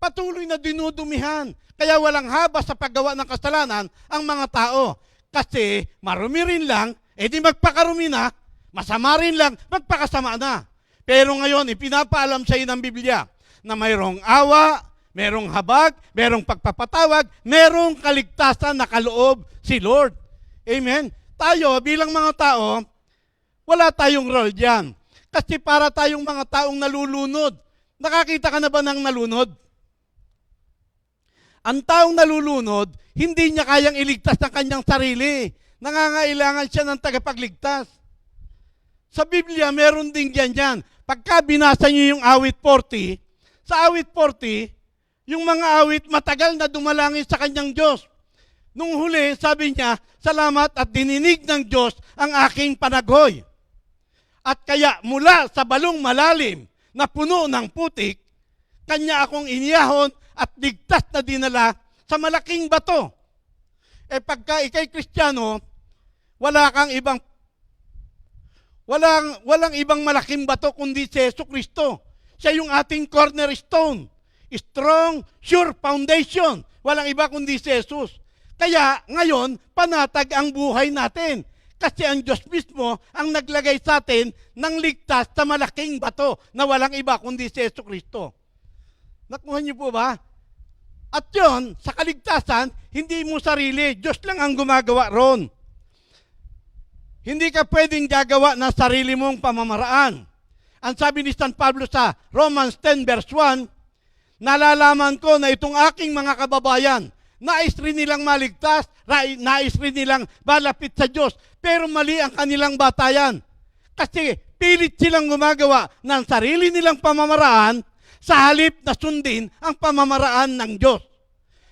patuloy na dinudumihan. Kaya walang habas sa paggawa ng kasalanan ang mga tao. Kasi marumi rin lang, di magpakarumi na, masama rin lang, magpakasama na. Pero ngayon, ipinapaalam sa iyo ng Biblia na mayroong awa, merong habag, merong pagpapatawag, merong kaligtasan na kaloob si Lord. Amen? Tayo, bilang mga tao, wala tayong role dyan. Kasi para tayong mga taong nalulunod. Nakakita ka na ba ng nalunod? Ang taong nalulunod, hindi niya kayang iligtas ng kanyang sarili. Nangangailangan siya ng tagapagligtas. Sa Biblia, meron din ganyan. Pagka binasa niyo yung awit 40, sa awit 40, yung mga awit matagal na dumalangin sa kanyang Diyos. Nung huli, sabi niya, salamat at dininig ng Diyos ang aking panaghoy. At kaya mula sa balong malalim na puno ng putik, kanya akong iniyahon at ligtas na dinala sa malaking bato. Pagka ikay Kristiyano, walang ibang malaking bato kundi si Jesucristo. Siya yung ating cornerstone. Strong, sure foundation. Walang iba kundi si Jesus. Kaya ngayon, panatag ang buhay natin. Kasi ang Diyos mismo ang naglagay sa atin ng ligtas sa malaking bato na walang iba kundi si Jesucristo. Nakuha niyo po ba? At yun, sa kaligtasan, hindi mo sarili. Diyos lang ang gumagawa ron. Hindi ka pwedeng gagawa ng sarili mong pamamaraan. Ang sabi ni San Pablo sa Romans 10 verse 1, nalalaman ko na itong aking mga kababayan, nais rin nilang maligtas, nais rin nilang malapit sa Diyos, pero mali ang kanilang batayan. Kasi pilit silang gumagawa ng sarili nilang pamamaraan sa halip na sundin ang pamamaraan ng Diyos.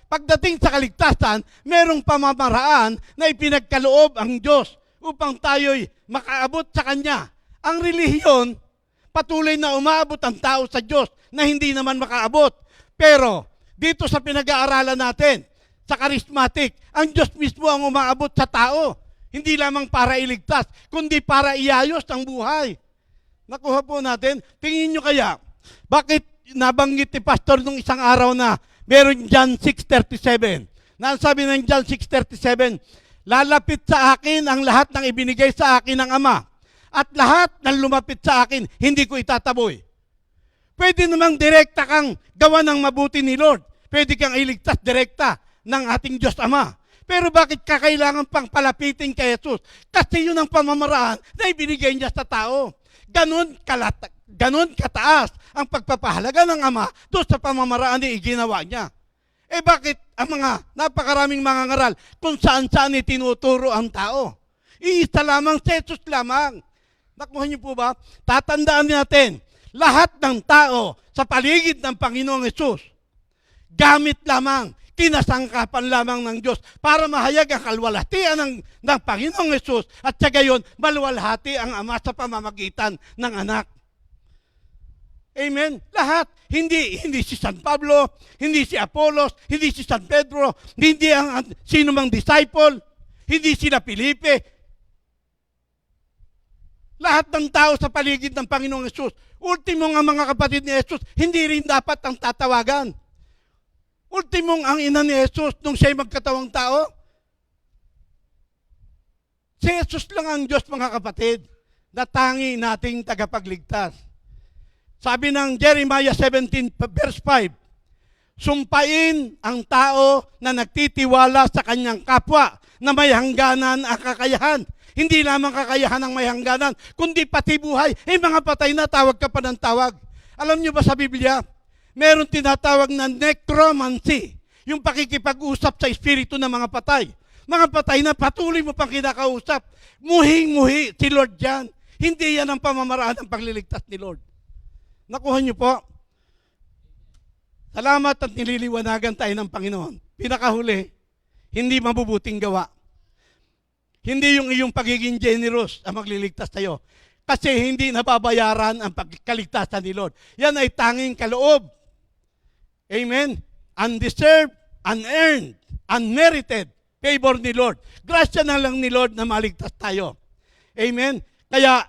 Pagdating sa kaligtasan, merong pamamaraan na ipinagkaloob ang Diyos upang tayo'y makaabot sa Kanya. Ang relihiyon, patuloy na umaabot ang tao sa Diyos na hindi naman makaabot. Pero dito sa pinag-aaralan natin, sa charismatic, ang Diyos mismo ang umaabot sa tao. Hindi lamang para iligtas, kundi para iayos ang buhay. Nakuha po natin. Tingin nyo kaya, bakit nabanggit ni Pastor nung isang araw na meron John 6:37? Na sabi ng John 6:37, lalapit sa akin ang lahat ng ibinigay sa akin ng Ama. At lahat ng lumapit sa akin, hindi ko itataboy. Pwede namang direkta kang gawa ng mabuti ni Lord. Pwede kang iligtas direkta ng ating Diyos Ama. Pero bakit kakailangan pang palapitin kay Jesus? Kasi yun ang pamamaraan na ibinigay niya sa tao. Ganon kataas ang pagpapahalaga ng Ama doon sa pamamaraan na iginawa niya. Bakit ang mga napakaraming mga ngaral kung saan-saan itinuturo ang tao? Iisa lamang, si Jesus lamang. Nakuha niyo po ba? Tatandaan natin, lahat ng tao sa paligid ng Panginoong Hesus, gamit lamang, kinasangkapan lamang ng Diyos para mahayag ang kalwalhatian ng Panginoong Hesus at sa gayon, maluwalhati ang Ama sa pamamagitan ng anak. Amen? Lahat. Hindi si San Pablo, hindi si Apolos, hindi si San Pedro, hindi ang sino mang disciple, hindi sila Felipe. Lahat ng tao sa paligid ng Panginoong Hesus, ultimo nga mga kapatid ni Hesus, hindi rin dapat ang tatawagan. Ultimong ang ina ni Hesus nung siya'y magkatawang tao. Si Hesus lang ang Diyos, mga kapatid, na tangi nating tagapagligtas. Sabi ng Jeremiah 17 verse 5, sumpain ang tao na nagtitiwala sa kanyang kapwa na may hangganan ang kakayahan. Hindi lamang kakayahan ang may hangganan, kundi pati buhay. Mga patay na, tawag ka pa ng tawag. Alam niyo ba sa Biblia, meron tinatawag na necromancy, yung pakikipag-usap sa espiritu ng mga patay. Mga patay na patuloy mo pang kinakausap. Muhing-muhi si Lord yan. Hindi yan ang pamamaraan ng pagliligtas ni Lord. Nakuha niyo po? Salamat at nililiwanagan tayo ng Panginoon. Pinakahuli, hindi mabubuting gawa. Hindi yung iyong pagiging generous ang magliligtas tayo. Kasi hindi nababayaran ang pagkaligtasan ni Lord. Yan ay tanging kaloob. Amen? Undeserved, unearned, unmerited favor ni Lord. Grasya na lang ni Lord na maligtas tayo. Amen? Kaya,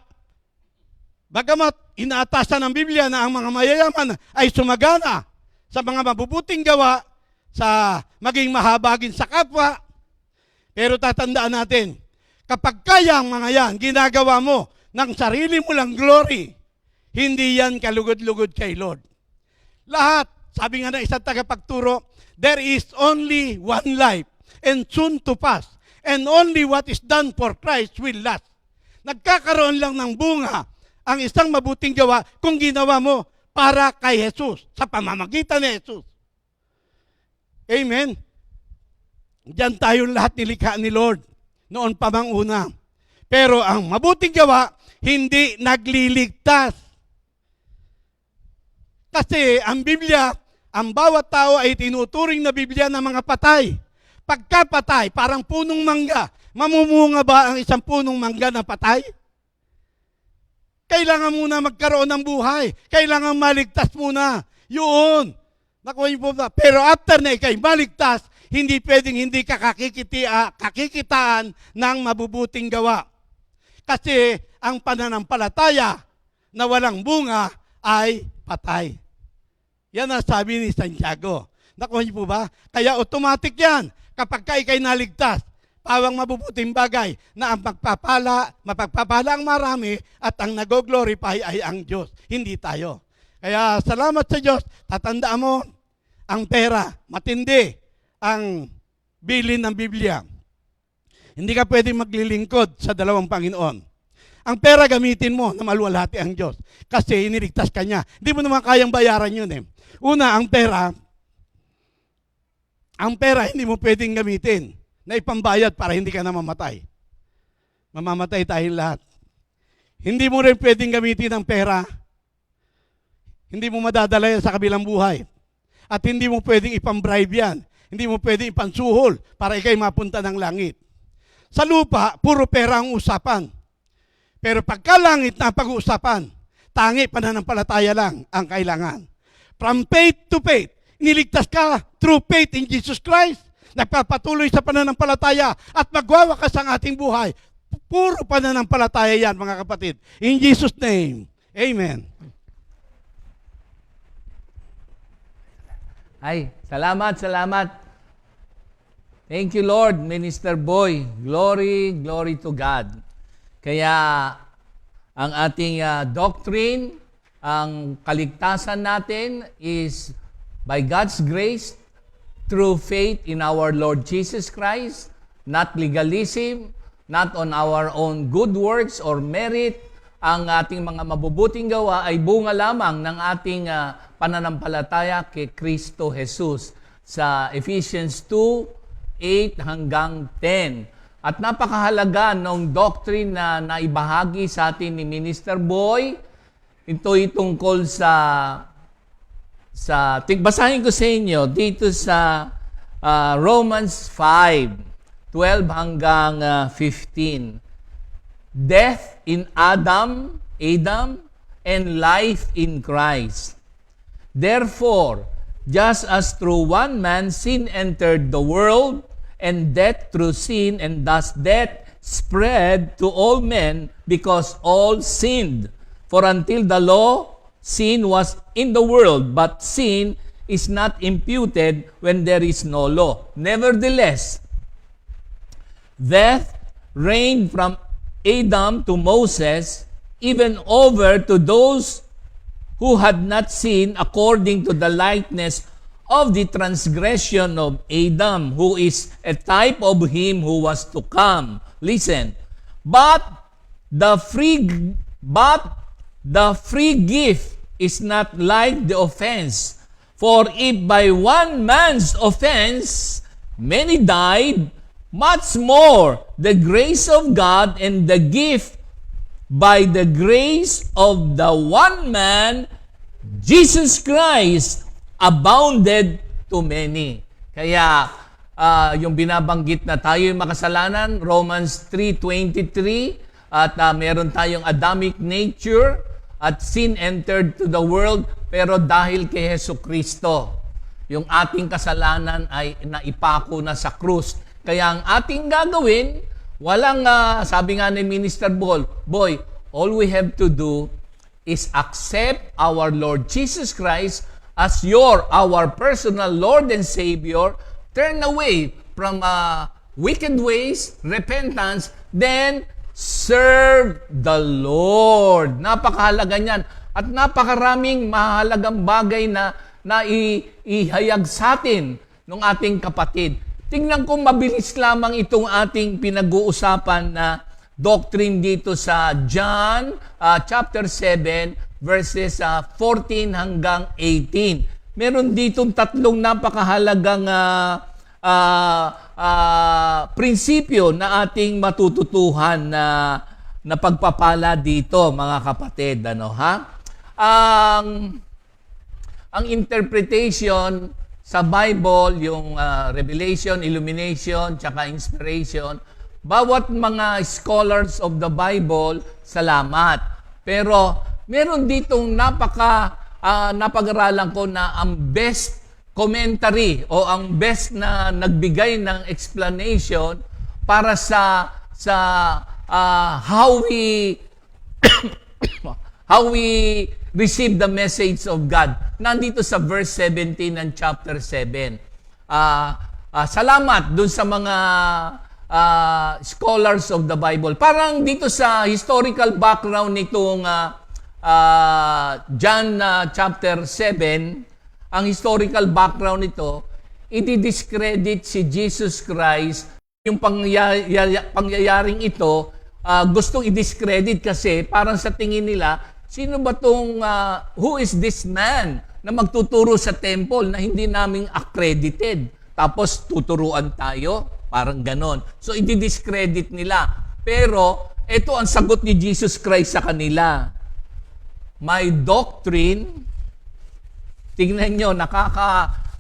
bagamat inaatasan ng Biblia na ang mga mayayaman ay sumagana sa mga mabubuting gawa, sa maging mahabagin sa kapwa, pero tatandaan natin, kapag kaya ang mga yan, ginagawa mo ng sarili mo lang glory, hindi yan kalugod-lugod kay Lord. Lahat, sabi nga ng isang tagapagturo, there is only one life and soon to pass, and only what is done for Christ will last. Nagkakaroon lang ng bunga ang isang mabuting gawa kung ginawa mo para kay Jesus, sa pamamagitan ni Jesus. Amen? Diyan tayong lahat nilikha ni Lord, noon pa mang una. Pero ang mabuting gawa, hindi nagliligtas. Kasi ang Biblia, ang bawat tao ay tinuturing na Biblia ng mga patay. Pagkapatay, parang punong mangga. Mamumunga ba ang isang punong mangga na patay? Kailangan muna magkaroon ng buhay. Kailangan maligtas muna. Yun. Nakuha niyo po ba? Pero after na ikay maligtas, hindi pwedeng hindi ka kakikitaan ng mabubuting gawa. Kasi ang pananampalataya na walang bunga ay patay. Yan ang sabi ni Santiago. Nakuha niyo po ba? Kaya automatic yan. Kapag ikay naligtas, pawang mabubuting bagay na ang mapagpapala ang marami at ang nag-glorify ay ang Diyos, hindi tayo. Kaya salamat sa Diyos, tatandaan mo, ang pera, matindi ang bilin ng Biblia. Hindi ka pwedeng maglilingkod sa dalawang Panginoon. Ang pera gamitin mo na maluwalhati ang Diyos kasi iniligtas ka niya. Hindi mo naman kayang bayaran yun eh. Una, ang pera hindi mo pwedeng gamitin na ipambayad para hindi ka na mamatay. Mamamatay tayong lahat. Hindi mo rin pwedeng gamitin ang pera. Hindi mo madadala yan sa kabilang buhay. At hindi mo pwedeng ipambribe yan. Hindi mo pwedeng ipansuhol para ikay mapunta ng langit. Sa lupa, puro pera ang usapan. Pero pagkalangit na pag-uusapan, tangi pananampalataya lang ang kailangan. From faith to faith, niligtas ka through faith in Jesus Christ. Nagpapatuloy sa pananampalataya at magwawakas ang ating buhay. Puro pananampalataya yan, mga kapatid. In Jesus' name, Amen. Ay, salamat. Thank you, Lord, Minister Boy. Glory to God. Kaya, ang ating doctrine, ang kaligtasan natin is by God's grace, through faith in our Lord Jesus Christ, not legalism, not on our own good works or merit. Ang ating mga mabubuting gawa ay bunga lamang ng ating pananampalataya kay Kristo Jesus sa Ephesians 2:8 hanggang 10. At napakahalaga ng doctrine na naibahagi sa atin ni Minister Boy. Ito'y tungkol basahin ko sa inyo dito sa Romans 5:12 hanggang 15. Death in Adam, and life in Christ. Therefore, just as through one man sin entered the world, and death through sin, and thus death spread to all men because all sinned. For until the law, sin was in the world, but sin is not imputed when there is no law. Nevertheless, death reigned from Adam to Moses, even over to those who had not sinned according to the likeness of the transgression of Adam, who is a type of him who was to come. Listen, but the free gift is not like the offense. For if by one man's offense many died, much more the grace of God and the gift by the grace of the one man, Jesus Christ, abounded to many. Kaya yung binabanggit na tayo yung makasalanan, Romans 3:23, at meron tayong Adamic nature at sin entered to the world, pero dahil kay Hesus Kristo, yung ating kasalanan ay naipako na sa krus. Kaya ang ating gagawin, walang, sabi nga ni Minister Boy, all we have to do is accept our Lord Jesus Christ as our personal Lord and Savior, turn away from wicked ways, repentance, then serve the Lord. Napakahalaga niyan. At napakaraming mahalagang bagay na ihayag sa atin ng ating kapatid. Tingnan ko mabilis lamang itong ating pinag-uusapan na doctrine dito sa John chapter 7 verses 14 hanggang 18. Meron ditong tatlong napakahalagang prinsipyo na ating matututuhan na pagpapala dito, mga kapatid. Ang interpretation sa Bible, yung revelation, illumination, tsaka inspiration, bawat mga scholars of the Bible, salamat. Pero meron ditong napag-aralan ko na ang best commentary o ang best na nagbigay ng explanation para sa how we receive the message of God. Nandito sa verse 17 ng chapter 7. Salamat dun sa mga scholars of the Bible. Parang dito sa historical background nitong John chapter 7, ang historical background nito, i-discredit si Jesus Christ. Yung pangyayaring ito, gustong i-discredit kasi parang sa tingin nila, sino ba tong, who is this man na magtuturo sa temple na hindi namin accredited? Tapos tuturuan tayo? Parang ganon. So, i-discredit nila. Pero, ito ang sagot ni Jesus Christ sa kanila. My doctrine, tingnan nyo,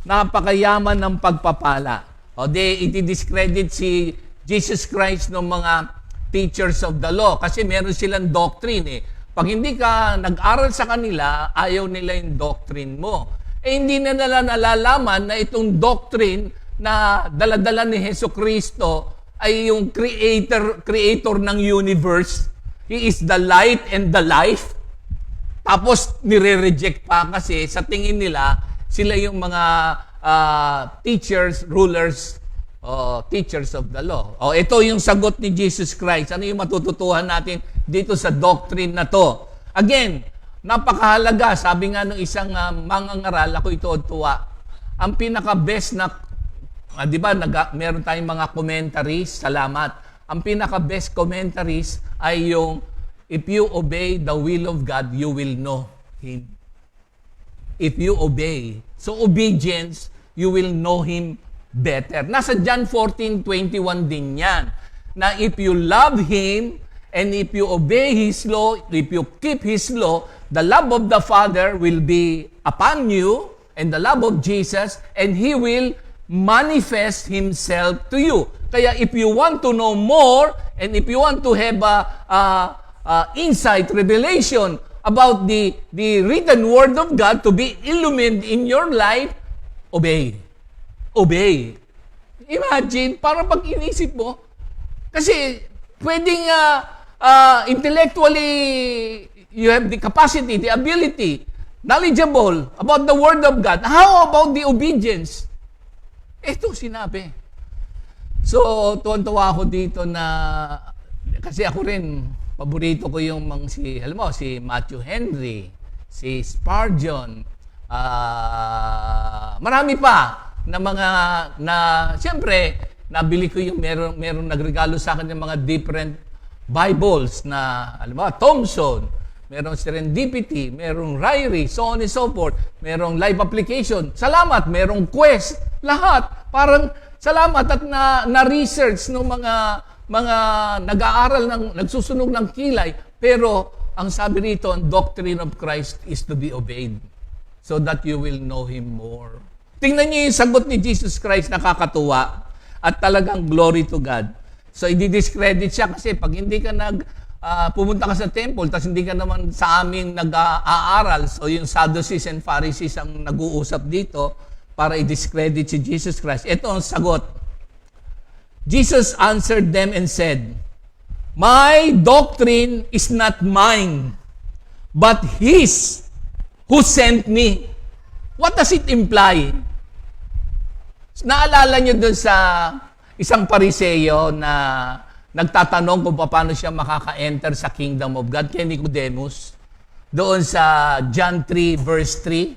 napakayaman ng pagpapala. O di, i-discredit si Jesus Christ ng mga teachers of the law kasi meron silang doctrine eh. Pag hindi ka nag-aral sa kanila, ayaw nila yung doctrine mo. Hindi na nila nalalaman na itong doctrine na daladala ni Hesus Kristo ay yung creator ng universe. He is the light and the life. Tapos nire-reject pa kasi sa tingin nila, sila yung mga teachers, rulers, teachers of the law. Ito yung sagot ni Jesus Christ. Ano yung matututuhan natin dito sa doctrine na to? Again, napakahalaga. Sabi nga ng isang mangangaral, ako ito tuwa. Ang pinaka-best na, di ba, meron tayong mga commentaries, salamat. Ang pinaka-best commentaries ay yung, if you obey the will of God, you will know Him. If you obey. So, obedience, you will know Him better. Nasa John 14:21 din yan. Na if you love Him, and if you obey His law, if you keep His law, the love of the Father will be upon you, and the love of Jesus, and He will manifest Himself to you. Kaya if you want to know more, and if you want to have insight, revelation about the written Word of God to be illumined in your life, obey. Obey. Imagine, para pag inisip mo, kasi pwedeng intellectually, you have the capacity, the ability, knowledgeable about the Word of God. How about the obedience? Ito sinabi. So, tuwan-tuwa ako dito na, kasi ako rin, paborito ko yung si Matthew Henry, si Spurgeon, marami pa na mga, siyempre, nabili ko yung meron nagregalo sa akin ng mga different Bibles na, Thompson, merong Serendipity, merong Ryrie, so on and so forth, merong live application. Salamat, merong Quest, lahat. Parang salamat at na-research ng mga nag-aaral, nagsusunog ng kilay. Pero ang sabi rito, ang doctrine of Christ is to be obeyed so that you will know Him more. Tingnan niyo yung sagot ni Jesus Christ, nakakatuwa at talagang glory to God. So, i-discredit siya kasi pag hindi ka pumunta ka sa temple, tapos hindi ka naman sa amin nag-aaral, so yung Sadducees and Pharisees ang nag-uusap dito para i-discredit si Jesus Christ. Ito ang sagot. Jesus answered them and said, "My doctrine is not mine, but His who sent me." What does it imply? Naalala niyo doon sa isang Pariseo na nagtatanong kung paano siya makaka-enter sa kingdom of God kay Nicodemus. Doon sa John 3 verse 3.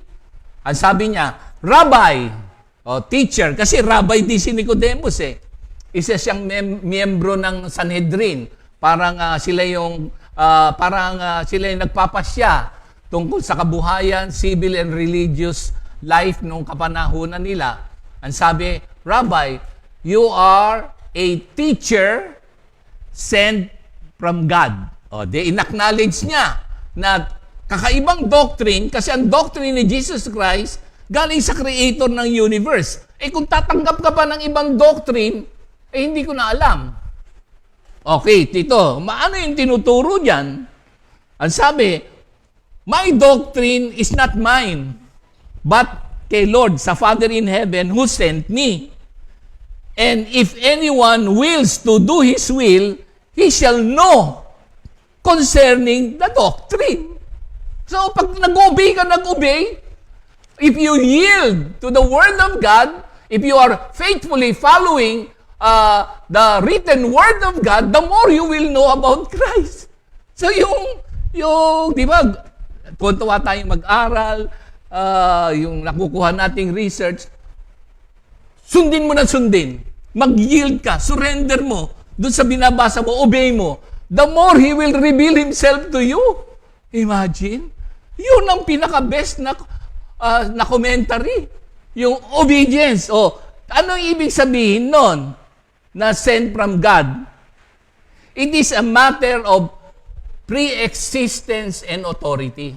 Ang sabi niya, "Rabbi," teacher, kasi rabbi din si Nicodemus eh. Isa siyang miyembro ng Sanhedrin. Parang sila yung nagpapasya tungkol sa kabuhayan, civil and religious life nung kapanahunan nila. Ang sabi, "Rabbi, you are a teacher sent from God." They in-acknowledge niya na kakaibang doctrine kasi ang doctrine ni Jesus Christ galing sa creator ng universe. Kung tatanggap ka pa ng ibang doctrine, hindi ko na alam. Okay, Tito, ano yung tinuturo diyan? Ang sabi, "My doctrine is not mine, but kay Lord, sa Father in heaven, who sent me. And if anyone wills to do His will, he shall know concerning the doctrine." So, pag nag-obey ka, if you yield to the Word of God, if you are faithfully following the written Word of God, the more you will know about Christ. So, di ba, tuwa tayong mag-aral, yung nakukuha nating research, sundin mo na sundin. Mag-yield ka, surrender mo, doon sa binabasa mo, obey mo. The more He will reveal Himself to you. Imagine. Yun ang pinaka-best na commentary. Yung obedience. Ano ibig sabihin nun? Na sent from God. It is a matter of pre-existence and authority.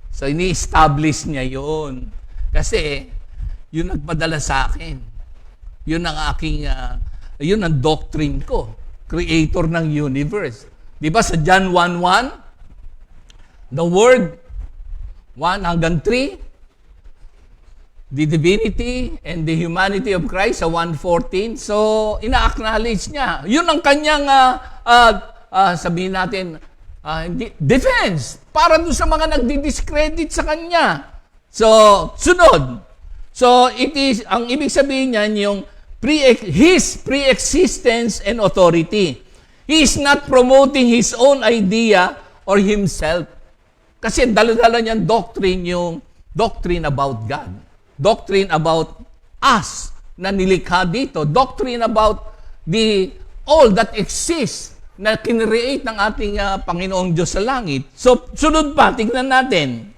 So, ini-establish niya yun. Kasi, yun nagpadala sa akin. Yun ang aking, yun ang doctrine ko. Creator ng universe. Di ba sa John 1:1, the Word, 1 hanggang 3, the divinity and the humanity of Christ sa 1:14. So, ina-acknowledge niya. Yun ang kanyang, sabihin natin, defense para doon sa mga nagdi-discredit sa kanya. So, sunod. So, it is, ang ibig sabihin niyan, yung his pre-existence and authority. He is not promoting his own idea or himself. Kasi dala-dala niyan doctrine, yung doctrine about God. Doctrine about us na nilikha dito. Doctrine about all that exists na kinreate ng ating Panginoong Diyos sa langit. So, sunod pa, tingnan natin.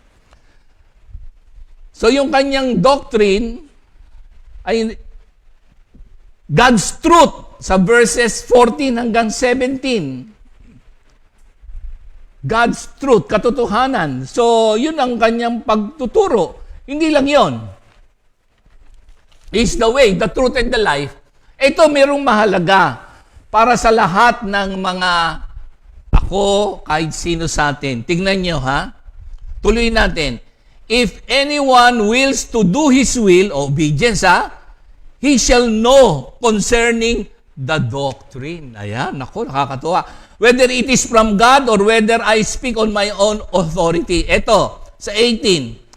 So, yung kanyang doctrine ay God's truth sa verses 14 hanggang 17. God's truth, katotohanan. So, yun ang kanyang pagtuturo. Hindi lang yon. Is the way, the truth, and the life. Ito, merong mahalaga para sa lahat ng mga ako, kahit sino sa atin. Tingnan nyo, ha? Tuloy natin. If anyone wills to do his will, obedience, ha? He shall know concerning the doctrine. Ayan, naku, nakakatuwa. Whether it is from God or whether I speak on my own authority. Ito, sa 18.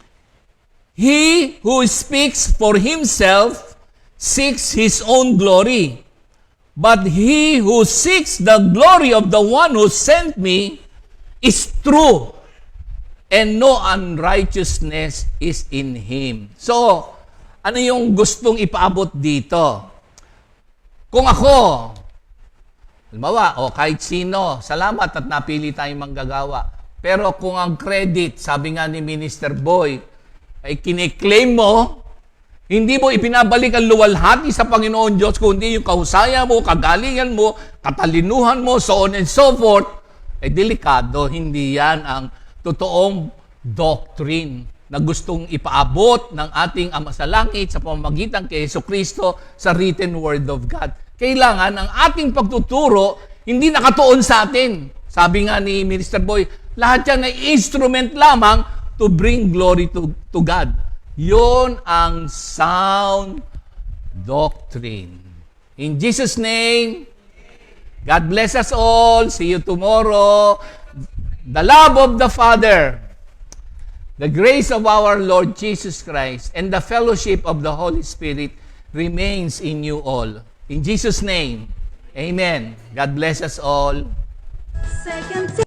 He who speaks for himself seeks his own glory. But he who seeks the glory of the one who sent me is true, and no unrighteousness is in him. So, ano yung gustong ipaabot dito? Kung ako, halimbawa, kahit sino, salamat at napili tayong manggagawa. Pero kung ang credit, sabi nga ni Minister Boy, ay kiniklaim mo, hindi mo ipinabalik ang luwalhati sa Panginoon Diyos, kundi yung kahusaya mo, kagalingan mo, katalinuhan mo, so on and so forth, delikado. Hindi yan ang totoong doctrine na gustong ipaabot ng ating Ama sa Langit sa pamamagitan kay Jesucristo sa written Word of God. Kailangan ang ating pagtuturo hindi nakatuon sa atin. Sabi nga ni Minister Boy, lahat yan ay instrument lamang to bring glory to God. Yon ang sound doctrine. In Jesus' name, God bless us all. See you tomorrow. The love of the Father, the grace of our Lord Jesus Christ, and the fellowship of the Holy Spirit remains in you all. In Jesus' name, amen. God bless us all. Second